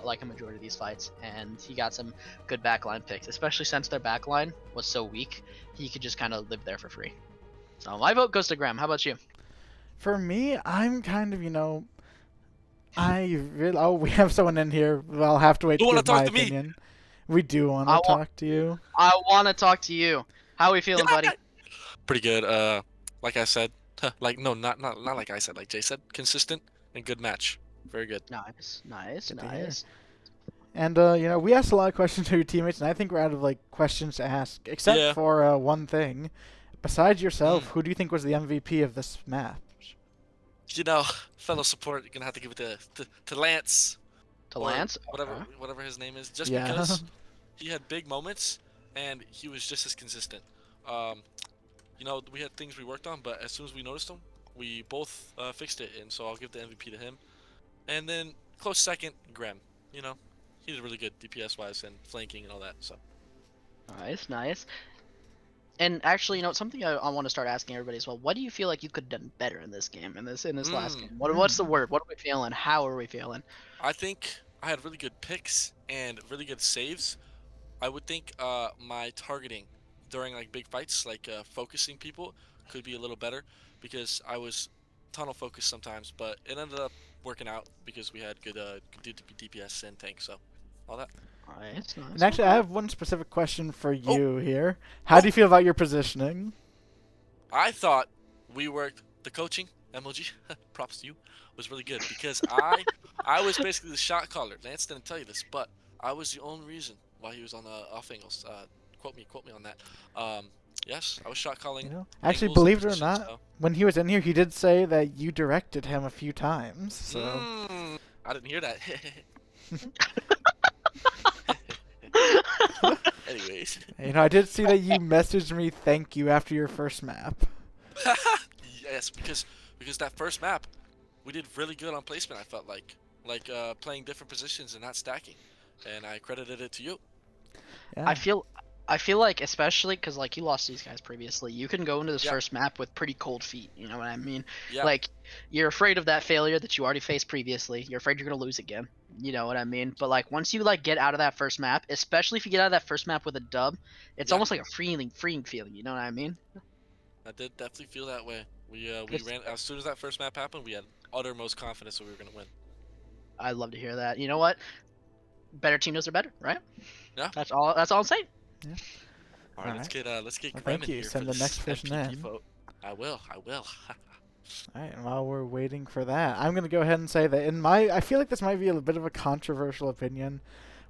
like a majority of these fights, and he got some good backline picks, especially since their backline was so weak. He could just kind of live there for free. So my vote goes to Graham. How about you? For me, I'm kind of, you know, we have someone in here. I'll have to wait to give my opinion. We do want to talk to you. I want to talk to you. How are we feeling, buddy? Pretty good. Like I said, like no, not like I said. Like Jay said, consistent and good match. Very good. Nice. Good to hear. And you know, we asked a lot of questions to your teammates, and I think we're out of like questions to ask, except for one thing. Besides yourself, who do you think was the MVP of this match? You know, fellow support, you're gonna have to give it to Lance. To Lance? Whatever his name is. Just because he had big moments and he was just as consistent. You know, we had things we worked on, but as soon as we noticed them, we both fixed it, and so I'll give the MVP to him. And then close second, Graham. You know, he did really good DPS-wise and flanking and all that. So. Nice. And actually, you know, something I want to start asking everybody as well. What do you feel like you could have done better in this game, in this last game? What's the word? What are we feeling? How are we feeling? I think I had really good picks and really good saves. I would think my targeting during like big fights, like focusing people, could be a little better because I was tunnel focused sometimes, but it ended up working out because we had good DPS and tank, so all that. Nice. And actually, I have one specific question for you here. How do you feel about your positioning? I thought we worked the coaching, MLG, props to you, was really good because I was basically the shot caller. Lance didn't tell you this, but I was the only reason why he was on the off angles. Quote me on that. Yes, I was shot calling. You know, actually, believe it or not, when he was in here, he did say that you directed him a few times. So I didn't hear that. Anyways. You know, I did see that you messaged me thank you after your first map. Yes, because that first map, we did really good on placement. I felt like playing different positions and not stacking, and I credited it to you. Yeah. I feel I feel like, especially because like you lost these guys previously, you can go into this Yeah. first map with pretty cold feet. You know what I mean? Yeah. Like you're afraid of that failure that you already faced previously. You're afraid you're gonna lose again. You know what I mean? But like once you like get out of that first map, especially if you get out of that first map with a dub, it's Yeah. almost like a freeing feeling. You know what I mean? I did definitely feel that way. We It's- ran as soon as that first map happened. We had uttermost confidence that we were gonna win. I'd love to hear that. You know what? Better team knows they're better, right? Yeah. That's all. That's all I'm saying. All right, Alright. let's get Well, Graham thank in you. here Send for the this next person MVP in. vote. I will. All right, and while we're waiting for that, I'm going to go ahead and say that I feel like this might be a bit of a controversial opinion,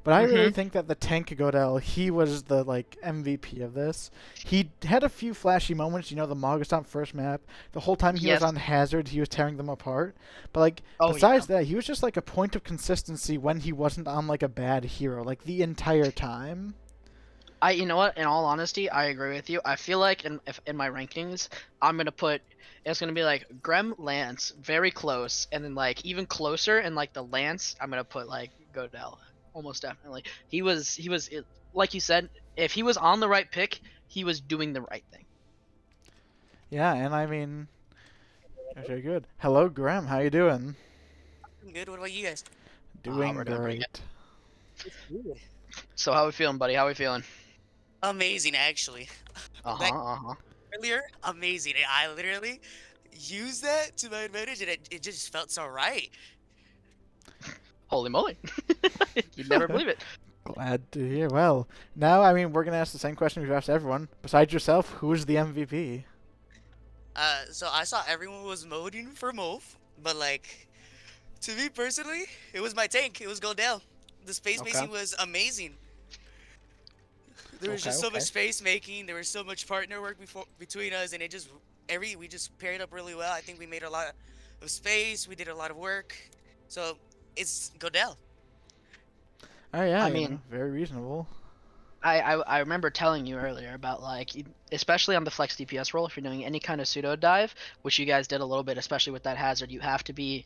but I really think that the tank Godel, he was the like MVP of this. He had a few flashy moments, the Magastomp first map. The whole time he was Yes. on Hazard, he was tearing them apart. But like Oh, besides that, he was just like a point of consistency when he wasn't on like a bad hero, like the entire time. You know what? In all honesty, I agree with you. I feel like in my rankings, I'm gonna put it's gonna be like Grem Lance very close, and then like even closer, and like the Lance, I'm gonna put like Godel almost definitely. He was like you said, if he was on the right pick, he was doing the right thing. Yeah, and I mean, very good. Hello, Graham. How you doing? I'm good. What about you guys? Doing we're doing pretty great. So how we feeling, buddy? How we feeling? Amazing, actually. Uh-huh. Earlier, amazing. I literally used that to my advantage, and it just felt so right. Holy moly! You'd never believe it. Glad to hear. Well, now, I mean, we're going to ask the same question we've asked everyone. Besides yourself, who's the MVP? So I saw everyone was voting for Move, but like, to me personally, it was my tank. It was Goldell. The space Okay. making was amazing. There was just so much space making. There was so much partner work between us, and we just paired up really well. I think we made a lot of space. We did a lot of work. So it's Godell. Oh, yeah, I mean, very reasonable. I remember telling you earlier about like especially on the flex DPS role, if you're doing any kind of pseudo dive, which you guys did a little bit, especially with that hazard, you have to be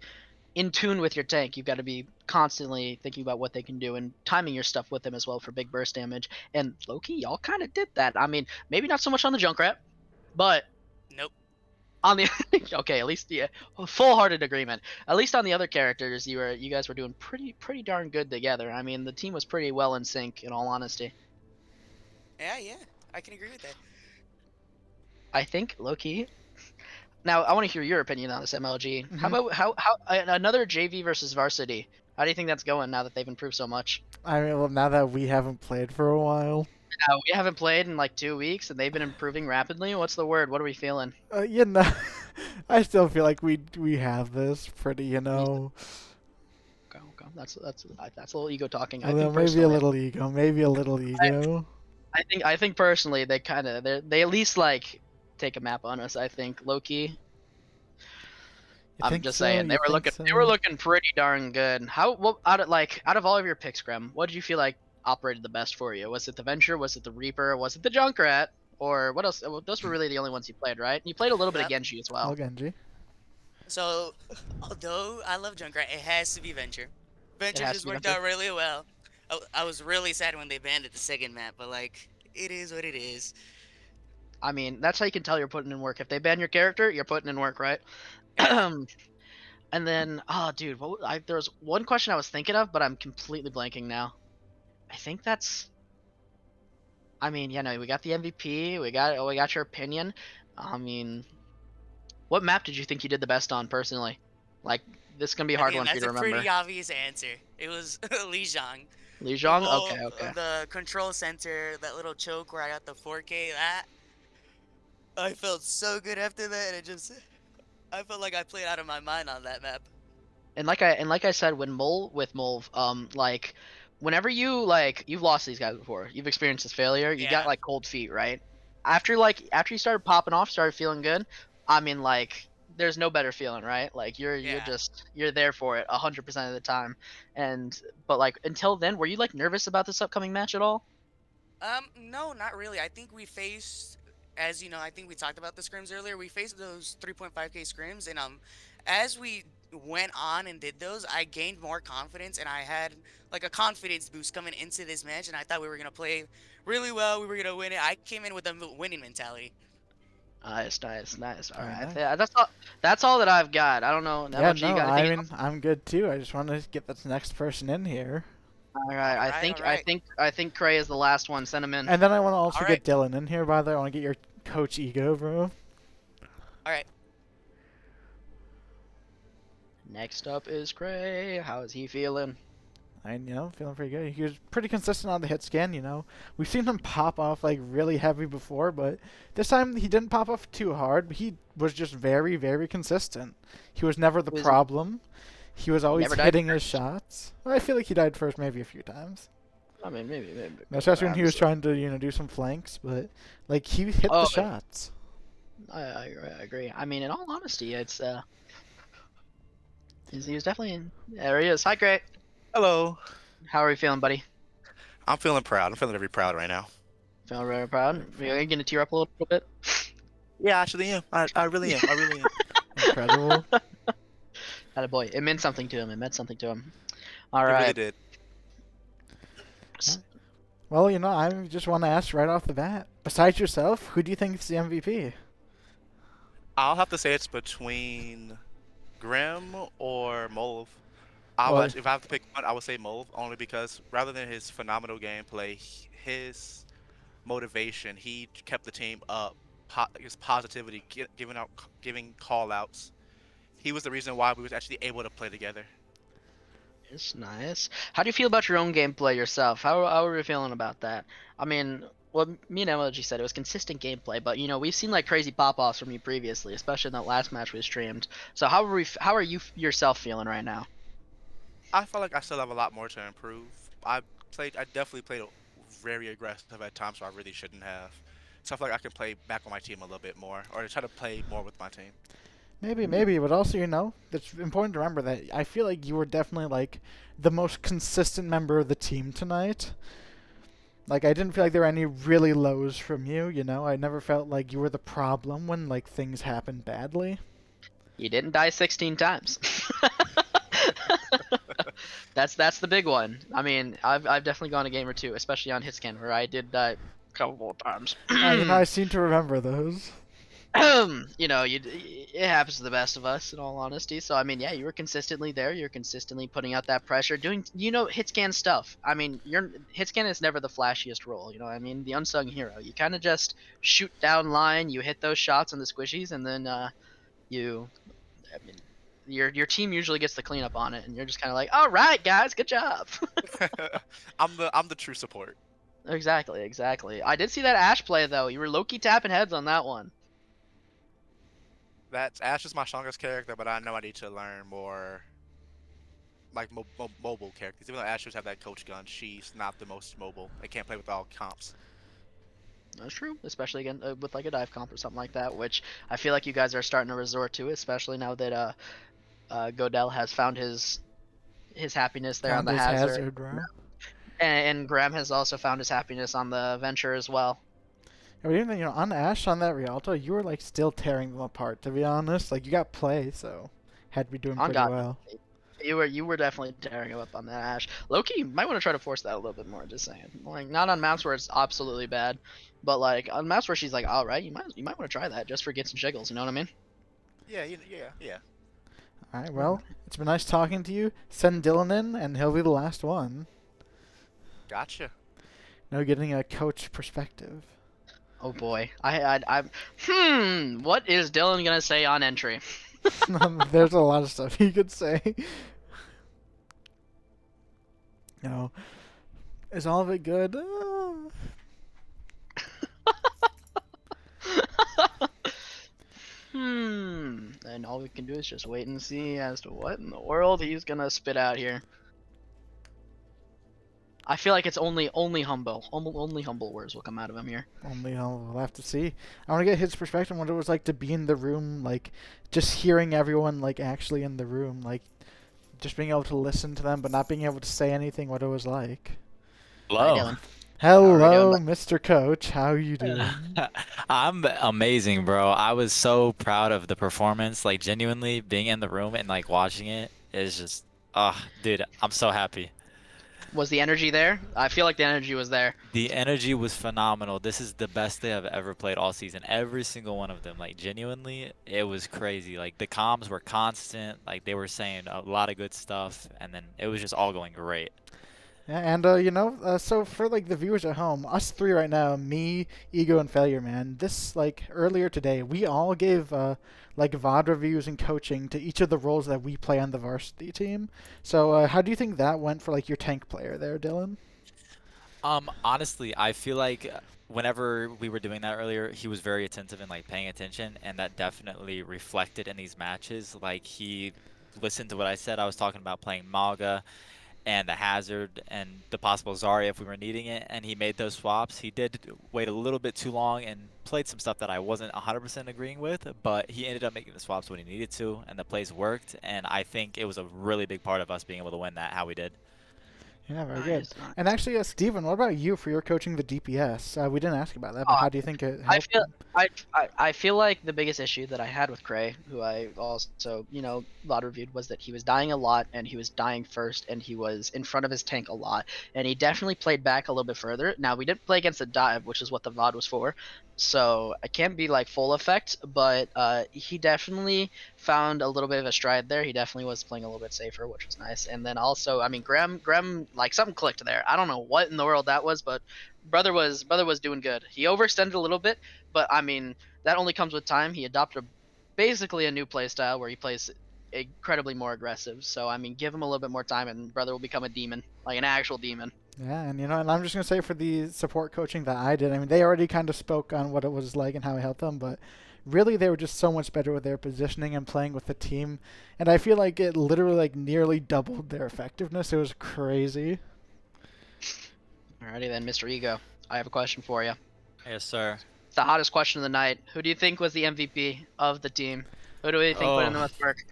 in tune with your tank. You've got to be constantly thinking about what they can do and timing your stuff with them as well for big burst damage. And Loki, y'all kind of did that. I mean, maybe not so much on the Junkrat, but Nope. on the okay, at least full-hearted agreement. At least on the other characters, you guys were doing pretty darn good together. I mean, the team was pretty well in sync, in all honesty. Yeah, I can agree with that. I think Loki. Now, I want to hear your opinion on this MLG. Mhm. How about how another JV versus Varsity? How do you think that's going now that they've improved so much? I mean, well, now that we haven't played for a while. We haven't played in like 2 weeks, and they've been improving rapidly. What's the word? What are we feeling? I still feel like we have this pretty, Okay. That's a little ego talking. I Although think maybe a personally, little ego. I think personally they at least like take a map on us. I think Loki. I'm just saying they were looking pretty darn good. Out of all of your picks, Graham, what did you feel like operated the best for you? Was it the Venture? Was it the Reaper? Was it the Junkrat? Or what else? Well, those were really the only ones you played, right? You played a little bit of Genji as well. Genji. So, although I love Junkrat, it has to be Venture. Venture has just to be worked Venture. out really well. I was really sad when they banned it the second map, but like, it is what it is. I mean, that's how you can tell you're putting in work. If they ban your character, you're putting in work, right? Yeah. And then, oh, dude, there was one question I was thinking of, but I'm completely blanking now. I think that's. I mean, no, we got the MVP. We got your opinion. I mean, what map did you think you did the best on personally? Like, this is gonna be a hard one for you to That's a remember. pretty obvious answer. It was Lijang. Lijang? The Okay. The control center, that little choke where I got the 4K, that I felt so good after that, and I felt like I played out of my mind on that map. And like I said, when Mulv, like, whenever you've lost these guys before, you've experienced this failure, you got Yeah. like cold feet, right? After you started popping off, started feeling good. I mean, like, there's no better feeling, right? Like you're there for it 100% of the time. But like until then, were you like nervous about this upcoming match at all? No, not really. I think we faced, as you know, I think we talked about the scrims earlier. We faced those 3.5k scrims, and as we went on and did those, I gained more confidence, and I had like a confidence boost coming into this match, and I thought we were gonna play really well. We were gonna win it. I came in with a winning mentality. Nice, nice, nice. All Very right, nice. that's all. That's all that I've got. I don't know. How Yeah, much you no, got? I Anything mean, I'm good too. I just want to get this next person in here. All right, I Alright. think Cray is the last one. Send him in. And then I want to also Alright. get Dylan in here, by the way. I want to get your coach ego, bro. All right. Next up is Cray. How is he feeling? Feeling pretty good. He was pretty consistent on the hit scan, We've seen him pop off, like, really heavy before, but this time he didn't pop off too hard. He was just very, very consistent. He was never the problem. He was always Never died hitting his shots. I feel like he died first maybe a few times. I mean, maybe. Especially when he was trying to, do some flanks, but, like, he hit the shots. I agree. I mean, in all honesty, it's he was definitely in. There he is. Hi, Cray. Hello. How are you feeling, buddy? I'm feeling proud. I'm feeling very proud right now. Feeling very proud. Are you gonna tear up a little bit? Yeah, I actually am. I really am. I really am. Incredible. Attaboy. It meant something to him. It meant something to him. All It right. really did. Well, I just want to ask right off the bat. Besides yourself, who do you think is the MVP? I'll have to say it's between Grim or Molv. Well- If I have to pick one, I would say Molv, only because rather than his phenomenal gameplay, his motivation, he kept the team up. His positivity, giving call outs. He was the reason why we was actually able to play together. It's nice. How do you feel about your own gameplay yourself? How are you feeling about that? I mean, well, me and MLG said it was consistent gameplay, but we've seen like crazy pop-offs from you previously, especially in that last match we streamed. So how are you yourself feeling right now? I feel like I still have a lot more to improve. I definitely played very aggressive at times, so I really shouldn't have. So I feel like I can play back on my team a little bit more, or try to play more with my team. Maybe, but also, it's important to remember that I feel like you were definitely, like, the most consistent member of the team tonight. Like, I didn't feel like there were any really lows from you, I never felt like you were the problem when, like, things happened badly. You didn't die 16 times. That's the big one. I mean, I've definitely gone a game or two, especially on hitscan, where I did die a couple of times. I seem to remember those. It happens to the best of us, in all honesty. So I mean, yeah, you were consistently there. You're consistently putting out that pressure, doing hitscan stuff. I mean, hitscan is never the flashiest role. I mean, the unsung hero. You kind of just shoot down line, you hit those shots on the squishies, and then your team usually gets the cleanup on it, and you're just kind of like, all right, guys, good job. I'm the true support. Exactly. I did see that Ash play though. You were low-key tapping heads on that one. Ash is my strongest character, but I know I need to learn more, like mobile characters. Even though Ash does have that coach gun, she's not the most mobile. I can't play with all comps. That's true, especially again with like a dive comp or something like that, which I feel like you guys are starting to resort to, especially now that Godel has found his happiness there on the hazard. Right? And Graham has also found his happiness on the venture as well. Yeah, but even on Ash on that Rialto, you were like still tearing them apart. To be honest, like you got play, so had to be doing pretty well. You were definitely tearing him up on that Ash. Loki, you might want to try to force that a little bit more. Just saying, like not on maps where it's absolutely bad, but like on maps where she's like, all right, you might want to try that just for gets and jiggles. You know what I mean? Yeah. All right, well, it's been nice talking to you. Send Dylan in, and he'll be the last one. Gotcha. No, getting a coach perspective. Oh boy, I'm. What is Dylan gonna say on entry? There's a lot of stuff you could say. Is all of it good? And all we can do is just wait and see as to what in the world he's gonna spit out here. I feel like it's only humble words will come out of him here. We'll have to see. I want to get his perspective on what it was like to be in the room, like just hearing everyone like actually in the room, like just being able to listen to them but not being able to say anything. What it was like. Hello. Hello, Mr. Coach. How you doing? I'm amazing, bro. I was so proud of the performance. Like genuinely being in the room and like watching it is just, dude, I'm so happy. Was the energy there? I feel like the energy was there. The energy was phenomenal. This is the best day I've ever played all season. Every single one of them, like genuinely, it was crazy. Like the comms were constant. Like they were saying a lot of good stuff, and then it was just all going great. Yeah, and so for like the viewers at home, us three right now, me, Ego, and Failure Man, this like earlier today, we all gave like VOD reviews and coaching to each of the roles that we play on the varsity team. So how do you think that went for like your tank player there, Dylan? Honestly, I feel like whenever we were doing that earlier, he was very attentive and like paying attention, and that definitely reflected in these matches. Like he listened to what I said. I was talking about playing Maga and the Hazard and the possible Zarya if we were needing it, and he made those swaps. He did wait a little bit too long and played some stuff that I wasn't 100% agreeing with, but he ended up making the swaps when he needed to, and the plays worked, and I think it was a really big part of us being able to win that, how we did. Yeah, very good. And actually, Steven, what about you for your coaching the DPS? We didn't ask about that, but how do you think it helped? I feel like the biggest issue that I had with Cray, who I also, VOD reviewed, was that he was dying a lot, and he was dying first, and he was in front of his tank a lot, and he definitely played back a little bit further. Now, we didn't play against a dive, which is what the VOD was for, so I can't be like full effect, but he definitely found a little bit of a stride there. He definitely was playing a little bit safer, which was nice. And then also, I mean, Graham, like something clicked there. I don't know what in the world that was, but brother was doing good. He overextended a little bit, but I mean, that only comes with time. He adopted basically a new play style where he plays incredibly more aggressive. So I mean, give him a little bit more time, and brother will become a demon, like an actual demon. Yeah, and and I'm just gonna say for the support coaching that I did, I mean, they already kind of spoke on what it was like and how it helped them, but really they were just so much better with their positioning and playing with the team, and I feel like it literally like nearly doubled their effectiveness. It was crazy. Alrighty then, Mr. Ego, I have a question for you. Yes, sir. It's the hottest question of the night. Who do you think was the MVP of the team? Who do we think put in the most work?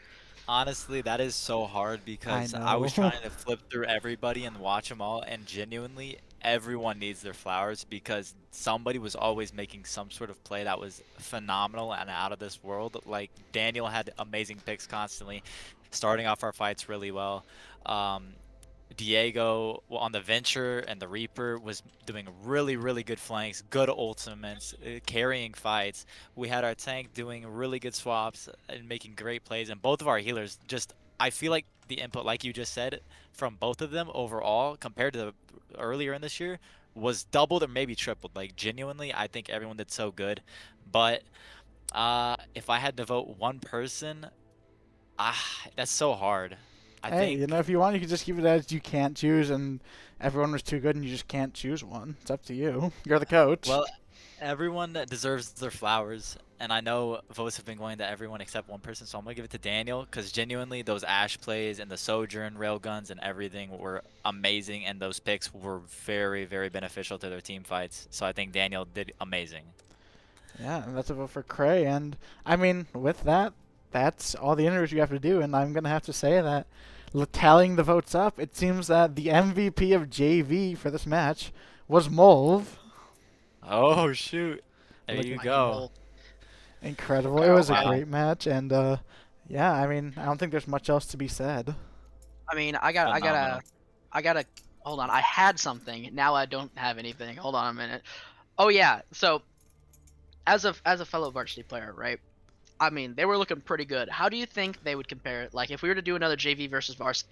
Honestly, that is so hard because I was trying to flip through everybody and watch them all, and genuinely, everyone needs their flowers because somebody was always making some sort of play that was phenomenal and out of this world. Like, Daniel had amazing picks constantly, starting off our fights really well. Diego on the Venture and the Reaper was doing really, really good flanks, good ultimates, carrying fights. We had our tank doing really good swaps and making great plays, and both of our healers just, I feel like the input, like you just said, from both of them overall compared to earlier in this year was doubled or maybe tripled. Like genuinely, I think everyone did so good. But if I had to vote one person, that's so hard. I think, if you want, you could just keep it as you can't choose, and everyone was too good, and you just can't choose one. It's up to you. You're the coach. Well, everyone deserves their flowers, and I know votes have been going to everyone except one person, so I'm gonna give it to Daniel because genuinely those Ashe plays and the Sojourn railguns and everything were amazing, and those picks were very, very beneficial to their team fights. So I think Daniel did amazing. Yeah, and that's a vote for Cray, and I mean, with that, that's all the interviews you have to do, and I'm gonna have to say that, tallying the votes up, it seems that the MVP of JV for this match was Molv. Oh shoot! There you go. Incredible! It was a great match, and yeah, I mean, I don't think there's much else to be said. I mean, I gotta. Hold on, I had something. Now I don't have anything. Hold on a minute. Oh yeah, so as a fellow varsity player, right? I mean, they were looking pretty good. How do you think they would compare? Like, if we were to do another JV versus varsity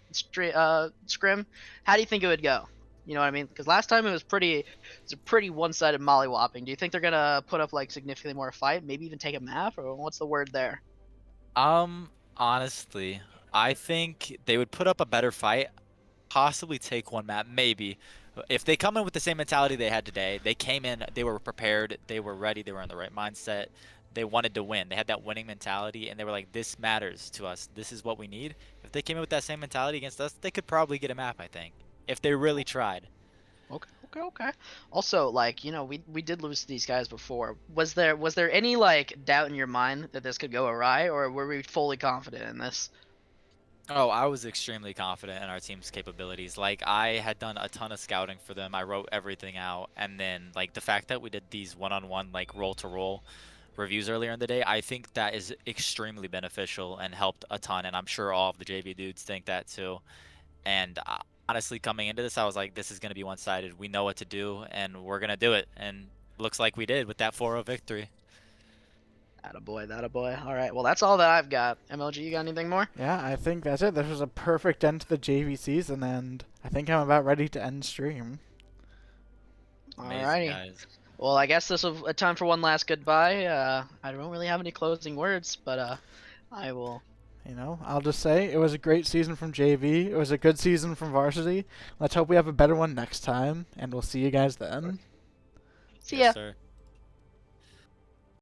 scrim, how do you think it would go? You know what I mean? Because last time it was a pretty one-sided mollywopping. Do you think they're gonna put up like significantly more fight? Maybe even take a map, or what's the word there? Honestly, I think they would put up a better fight, possibly take one map, maybe. If they come in with the same mentality they had today, they came in, they were prepared, they were ready, they were in the right mindset. They wanted to win. They had that winning mentality, and they were like, this matters to us. This is what we need. If they came in with that same mentality against us, they could probably get a map, I think, if they really tried. Okay. Also, like, we did lose to these guys before. Was there any, like, doubt in your mind that this could go awry, or were we fully confident in this? Oh, I was extremely confident in our team's capabilities. Like, I had done a ton of scouting for them. I wrote everything out, and then like the fact that we did these one-on-one like roll-to-roll reviews earlier in the day, I think that is extremely beneficial and helped a ton. And I'm sure all of the JV dudes think that too. And honestly, coming into this, I was like, this is gonna be one-sided. We know what to do, and we're gonna do it. And looks like we did with that 4-0 victory. Attaboy, attaboy. All right, well, that's all that I've got. MLG, you got anything more? Yeah, I think that's it. This was a perfect end to the JV season, and I think I'm about ready to end stream. Amazing, Alrighty. guys. Well, I guess this is a time for one last goodbye. I don't really have any closing words, but I will. You know, I'll just say it was a great season from JV. It was a good season from Varsity. Let's hope we have a better one next time, and we'll see you guys then. See ya. Yes, sir.